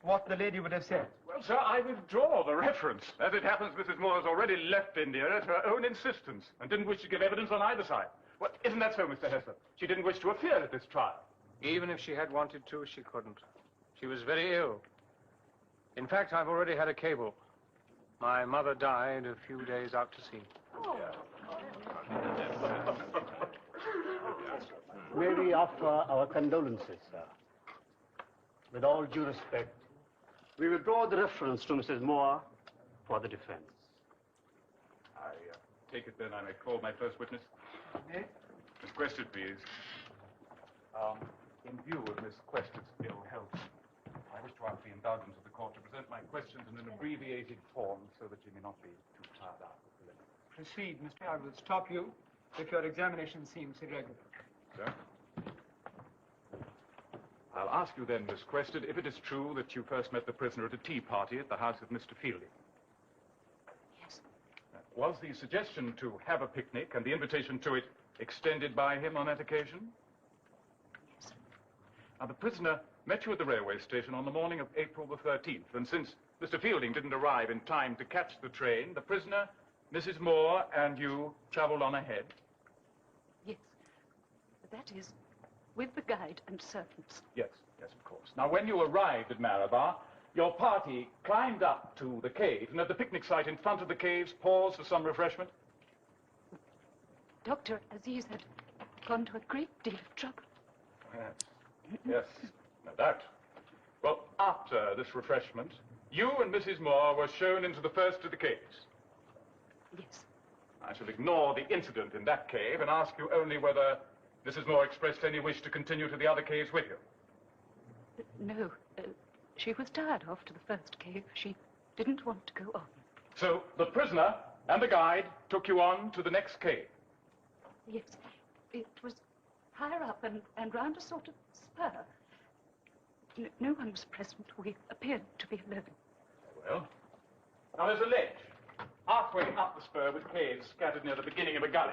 what the lady would have said. Well, sir, I withdraw the reference. As it happens, Mrs. Moore has already left India at her own insistence and didn't wish to give evidence on either side. Well, isn't that so, Mr. Heaslop? She didn't wish to appear at this trial. Even if she had wanted to, she couldn't. She was very ill. In fact, I've already had a cable. My mother died a few days out to sea. May we offer our condolences, sir? With all due respect, we withdraw the reference to Mrs. Moore for the defense. I take it then I may call my first witness. Miss Quested, please. In view of Miss Quested's ill health, I wish to ask the indulgence of the court to present my questions in an abbreviated form so that she may not be too tired out. Proceed, Mr. I will stop you if your examination seems irregular. Sir? I'll ask you then, Miss Quested, if it is true that you first met the prisoner at a tea party at the house of Mr. Fielding. Yes. Was the suggestion to have a picnic and the invitation to it extended by him on that occasion? Yes. Now, the prisoner met you at the railway station on the morning of April the 13th, and since Mr. Fielding didn't arrive in time to catch the train, the prisoner, Mrs. Moore, and you traveled on ahead? Yes. That is, with the guide and servants. Yes, yes, of course. Now, when you arrived at Marabar, your party climbed up to the cave, and at the picnic site in front of the caves, paused for some refreshment? Dr. Aziz had gone to a great deal of trouble. Yes, no doubt. Well, after this refreshment, you and Mrs. Moore were shown into the first of the caves. Yes. I shall ignore the incident in that cave and ask you only whether Mrs. Moore expressed any wish to continue to the other caves with you. No. She was tired after the first cave. She didn't want to go on. So the prisoner and the guide took you on to the next cave? Yes. It was higher up and round a sort of spur. No one was present. We appeared to be alone. Well, now there's a ledge halfway up the spur with caves scattered near the beginning of a gully.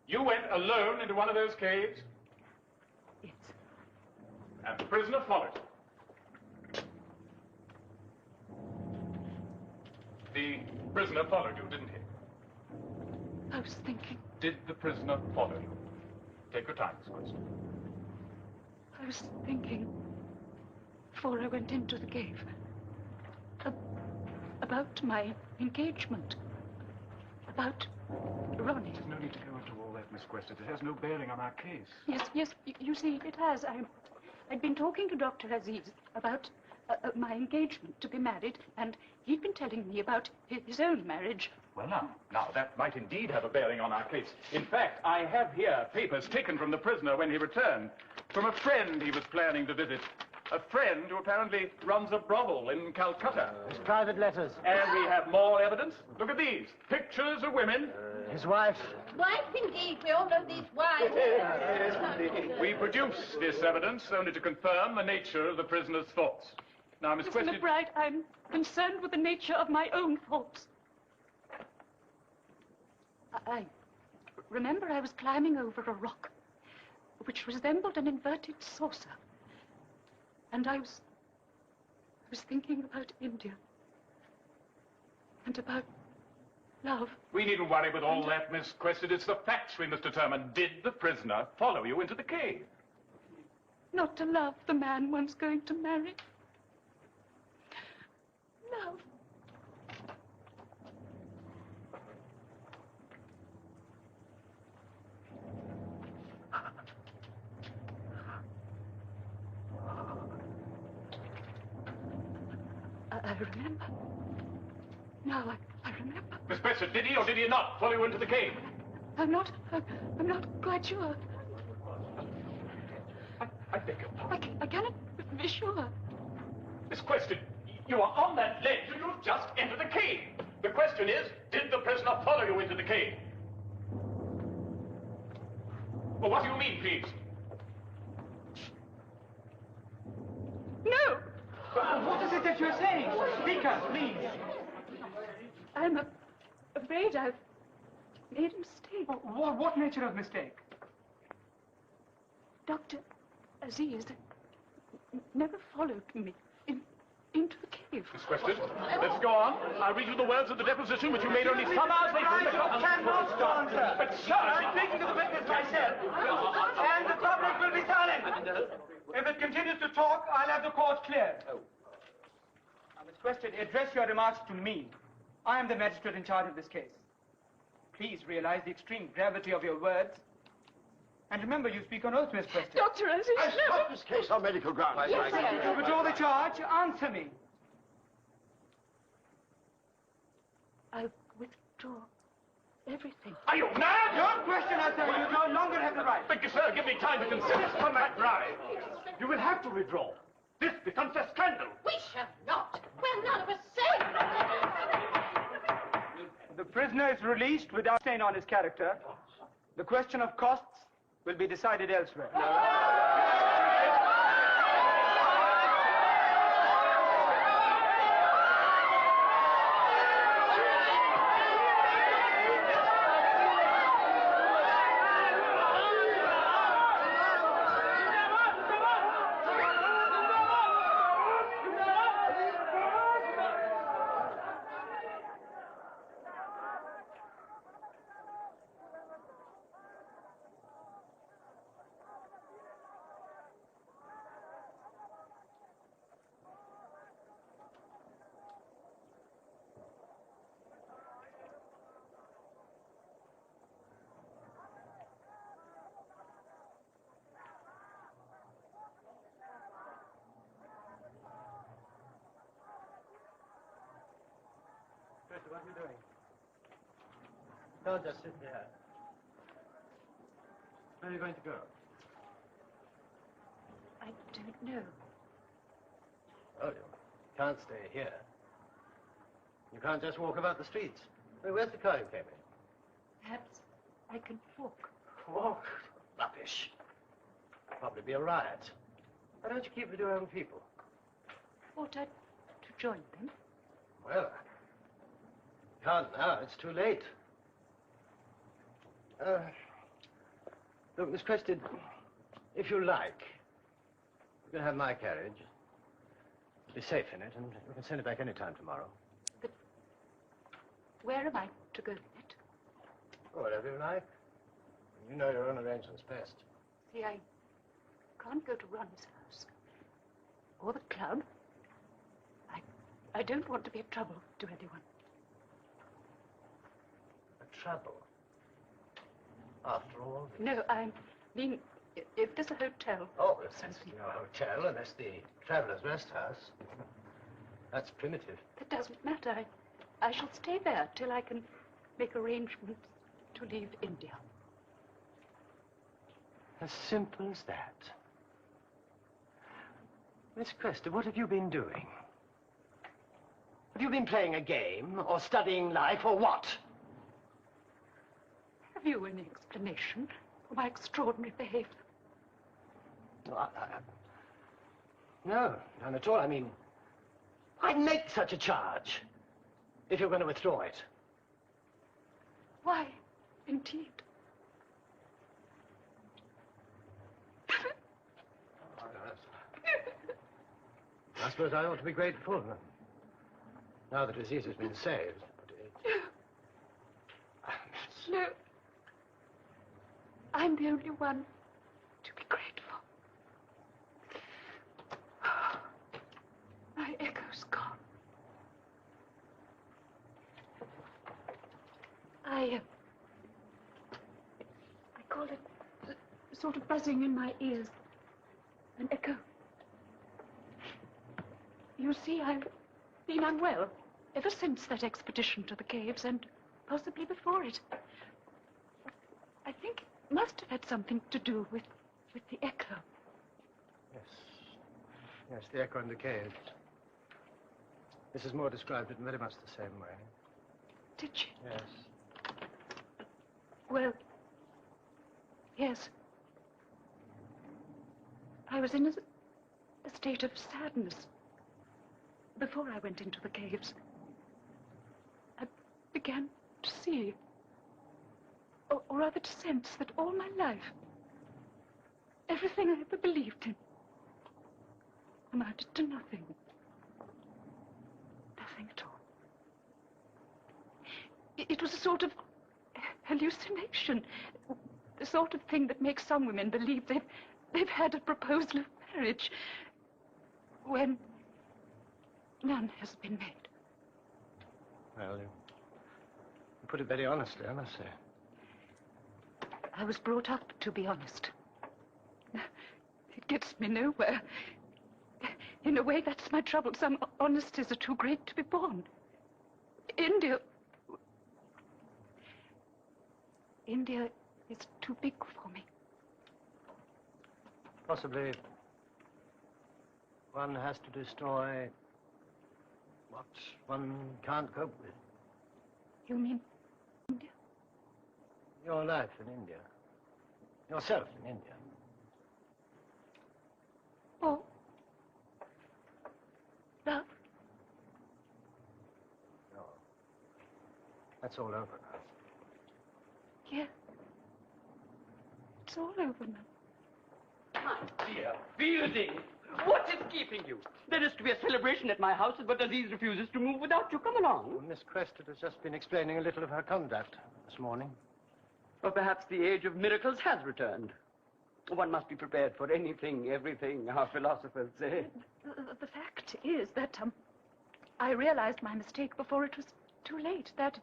You went alone into one of those caves? Yes. And the prisoner followed you? The prisoner followed you, didn't he? I was thinking. Did the prisoner follow you? Take your time, Miss Quested. I was thinking, before I went into the cave, about my engagement. About Ronny. There's no need to go into all that, Miss Quested. It has no bearing on our case. Yes, you see, it has. I'd been talking to Dr. Aziz about my engagement to be married, and he'd been telling me about his own marriage. Well, now, that might indeed have a bearing on our case. In fact, I have here papers taken from the prisoner when he returned, from a friend he was planning to visit. A friend who apparently runs a brothel in Calcutta. His private letters. And we have more evidence. Look at these. Pictures of women. His wife. Wife, indeed. We all know these wives. We produce this evidence only to confirm the nature of the prisoner's thoughts. Now, Miss Quested... Mr. McBride, I'm concerned with the nature of my own thoughts. I remember I was climbing over a rock, which resembled an inverted saucer. And I was thinking about India. And about love. We needn't worry with all that, Miss Quested. It's the facts we must determine. Did the prisoner follow you into the cave? Not to love the man one's going to marry. Love. I remember. Now I remember. Miss Quested, did he or did he not follow you into the cave? I'm not quite sure. I beg your pardon. I cannot be sure. Miss Quested, you are on that ledge and you've just entered the cave. The question is, did the prisoner follow you into the cave? Well, what do you mean, please? No! What is it that you're saying? Speak up, please. I'm afraid I've made a mistake. What nature of mistake? Dr. Aziz never followed me into the cave. Miss Quested, let's go on. I'll read you the words of the deposition which you made only some hours later. I cannot answer. But, sir... I'm speaking to the witness myself, and the public will be silent. If it continues to talk, I'll have the court cleared. Now, Miss Quested, address your remarks to me. I am the magistrate in charge of this case. Please realize the extreme gravity of your words. And remember, you speak on oath, Miss Quested. Dr. Aziz, I stop this case on medical grounds. Yes, to withdraw the charge, answer me. I withdraw everything. Are you mad? Your question, I say, you no longer have the right. Thank you, sir. Give me time to consider. Come back, right. You will have to withdraw. This becomes a scandal. We shall not. We're none of us safe. The prisoner is released without stain on his character The question of costs will be decided elsewhere. What are you doing? Don't just sit there. Where are you going to go? I don't know. Oh, you can't stay here. You can't just walk about the streets. Well, where's the car you came in? Perhaps I can walk. Walk? Rubbish. Probably be a riot. Why don't you keep with your own people? Ought I to join them? Well, can't now. It's too late. Look, Miss Crested, if you like, you can have my carriage. Be safe in it, and we can send it back any time tomorrow. But where am I to go with it? Oh, wherever you like. You know your own arrangements best. See, I can't go to Ronny's house. Or the club. I don't want to be a trouble to anyone. Trouble. After all. No, I mean, if there's a hotel. Oh, if there's no hotel, unless the Traveller's Rest House. That's primitive. That doesn't matter. I shall stay there till I can make arrangements to leave India. As simple as that. Miss Crested, what have you been doing? Have you been playing a game, or studying life, or what? Have you any explanation for my extraordinary behavior? No, none at all. I mean, why make such a charge if you're going to withdraw it? Why, indeed? I suppose I ought to be grateful, now that Aziz has been saved. No. I'm the only one to be grateful. My echo's gone. I call it sort of buzzing in my ears. An echo. You see, I've been unwell ever since that expedition to the caves, and possibly before it. I think it must have had something to do with the echo. Yes. Yes, the echo in the caves. Mrs. Moore described it in very much the same way. Did she? Yes. Well, yes. I was in a state of sadness before I went into the caves. I began to see, or rather to sense, that all my life, everything I ever believed in, amounted to nothing. Nothing at all. It was a sort of hallucination, the sort of thing that makes some women believe they've had a proposal of marriage when none has been made. Well, you put it very honestly, I must say. I was brought up to be honest. It gets me nowhere. In a way, that's my trouble. Some honesties are too great to be borne. India is too big for me. Possibly one has to destroy what one can't cope with. You mean India? Your life in India. Yourself in India. Oh. Love? No. That's all over now. Yeah. It's all over now. My dear Fielding, what is keeping you? There is to be a celebration at my house, but Aziz refuses to move without you. Come along. Well, Miss Crested has just been explaining a little of her conduct this morning. Or perhaps the age of miracles has returned. One must be prepared for anything, everything, our philosophers say. The fact is that, I realized my mistake before it was too late. That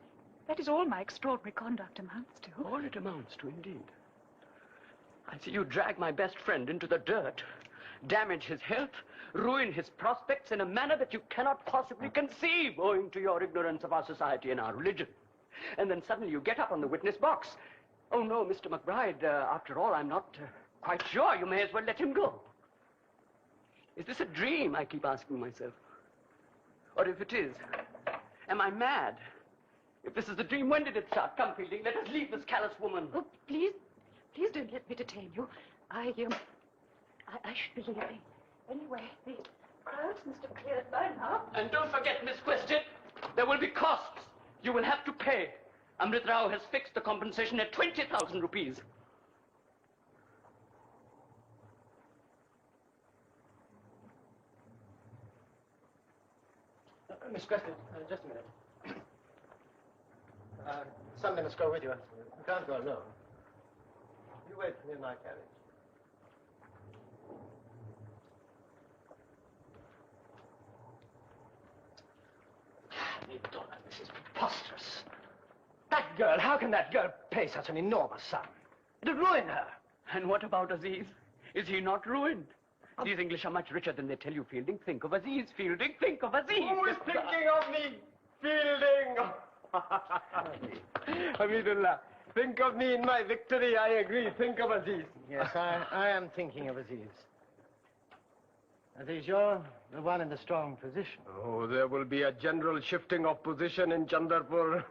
is all my extraordinary conduct amounts to. All it amounts to, indeed. I see you drag my best friend into the dirt, damage his health, ruin his prospects in a manner that you cannot possibly conceive, owing to your ignorance of our society and our religion. And then suddenly you get up on the witness box. Oh, no, Mr. McBride, after all, I'm not quite sure. You may as well let him go. Is this a dream, I keep asking myself? Or if it is, am I mad? If this is a dream, when did it start? Come, Fielding, let us leave this callous woman. Oh, please don't let me detain you. I should be leaving. Anyway, the crowds must have cleared by now. And don't forget, Miss Quested, there will be costs. You will have to pay. Amrit Rao has fixed the compensation at 20,000 rupees. Miss Crested, just a minute. Some men must go with you. You can't go alone. You wait for me in my carriage. Adela, this is preposterous. That girl, how can that girl pay such an enormous sum? It'll ruin her. And what about Aziz? Is he not ruined? These English are much richer than they tell you, Fielding. Think of Aziz, Fielding. Think of Aziz. Who is thinking of me, Fielding? Hamidullah, think of me in my victory, I agree. Think of Aziz. Yes, I am thinking of Aziz. Aziz, you're the one in the strong position. Oh, there will be a general shifting of position in Chandrapur.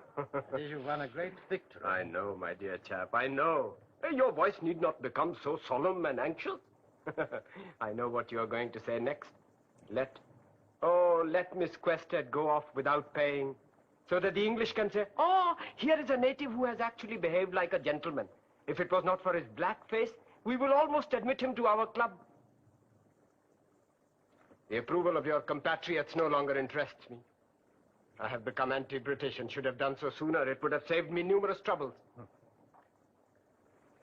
Aziz, you won a great victory. I know, my dear chap, I know. Your voice need not become so solemn and anxious. I know what you're going to say next. Let Miss Quested go off without paying, so that the English can say, oh, here is a native who has actually behaved like a gentleman. If it was not for his black face, we will almost admit him to our club. The approval of your compatriots no longer interests me. I have become anti-British and should have done so sooner. It would have saved me numerous troubles.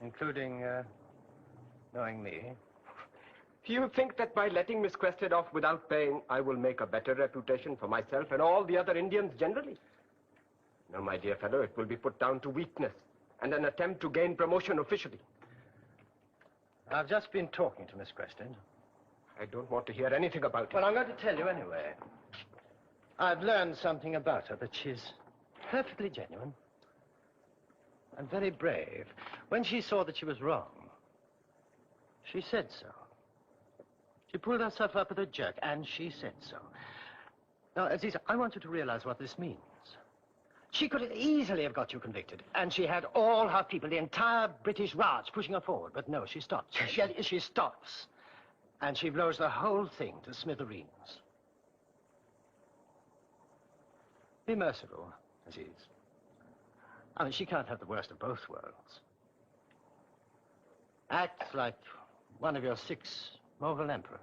Including, knowing me. Do you think that by letting Miss Quested off without paying, I will make a better reputation for myself and all the other Indians generally? No, my dear fellow, it will be put down to weakness and an attempt to gain promotion officially. I've just been talking to Miss Quested. I don't want to hear anything about it. Well, I'm going to tell you anyway. I've learned something about her, but she's perfectly genuine and very brave. When she saw that she was wrong, she said so. She pulled herself up with a jerk, and she said so. Now, Aziz, I want you to realize what this means. She could easily have got you convicted, and she had all her people, the entire British Raj, pushing her forward. But no, she stops. She stops. And she blows the whole thing to smithereens. Be merciful, Aziz. I mean, she can't have the worst of both worlds. Act like one of your 6 Mughal emperors.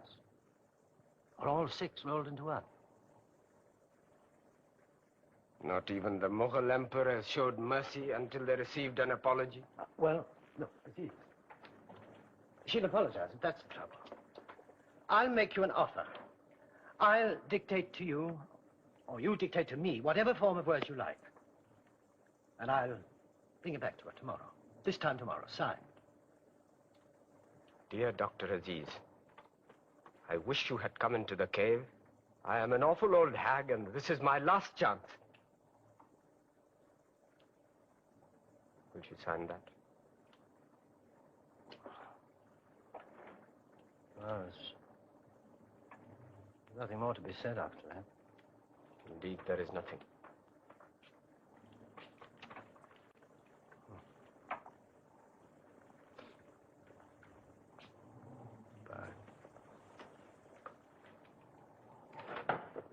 Or all 6 rolled into one. Not even the Mughal emperors showed mercy until they received an apology. Well, look, Aziz. She'll apologize if that's the trouble. I'll make you an offer. I'll dictate to you, or you dictate to me, whatever form of words you like. And I'll bring it back to her tomorrow. This time tomorrow, signed. Dear Dr. Aziz, I wish you had come into the cave. I am an awful old hag, and this is my last chance. Will you sign that? Well, there's nothing more to be said after that. Indeed, there is nothing.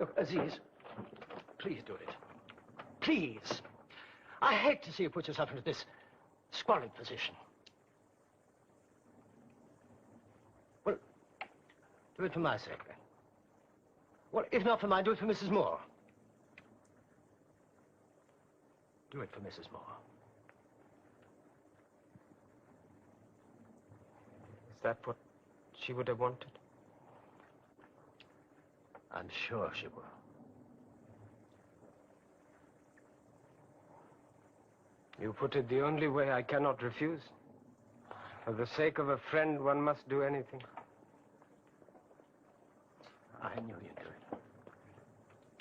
Look, Aziz, please do it. Please. I hate to see you put yourself into this squalid position. Well, do it for my sake, then. Well, if not for mine, do it for Mrs. Moore. Do it for Mrs. Moore. Is that what she would have wanted? I'm sure she will. You put it the only way I cannot refuse. For the sake of a friend, one must do anything. I knew you'd do it.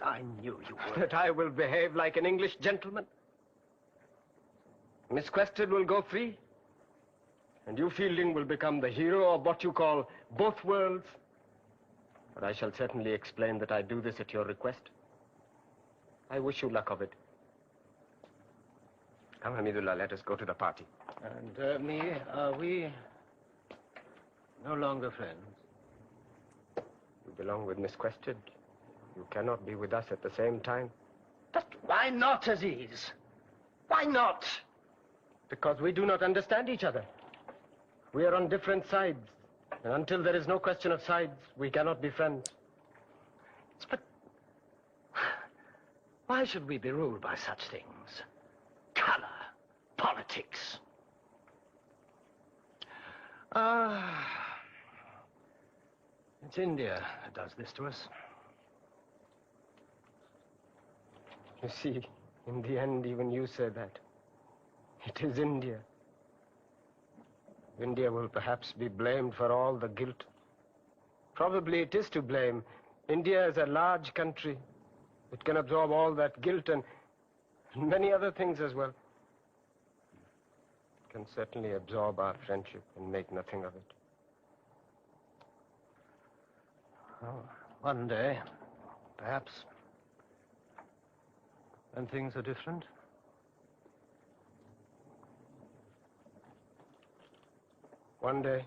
I knew you would. That I will behave like an English gentleman. Miss Quested will go free. And you, Fielding, will become the hero of what you call both worlds. But I shall certainly explain that I do this at your request. I wish you luck of it. Come, Hamidullah, let us go to the party. And me, are we no longer friends? You belong with Miss Quested. You cannot be with us at the same time. But why not, Aziz? Why not? Because we do not understand each other. We are on different sides. And until there is no question of sides, we cannot be friends. But why should we be ruled by such things? Color, politics. It's India that does this to us. You see, in the end, even you say that. It is India. India will perhaps be blamed for all the guilt. Probably it is to blame. India is a large country. It can absorb all that guilt and many other things as well. It can certainly absorb our friendship and make nothing of it. Oh, one day, perhaps, when things are different. One day.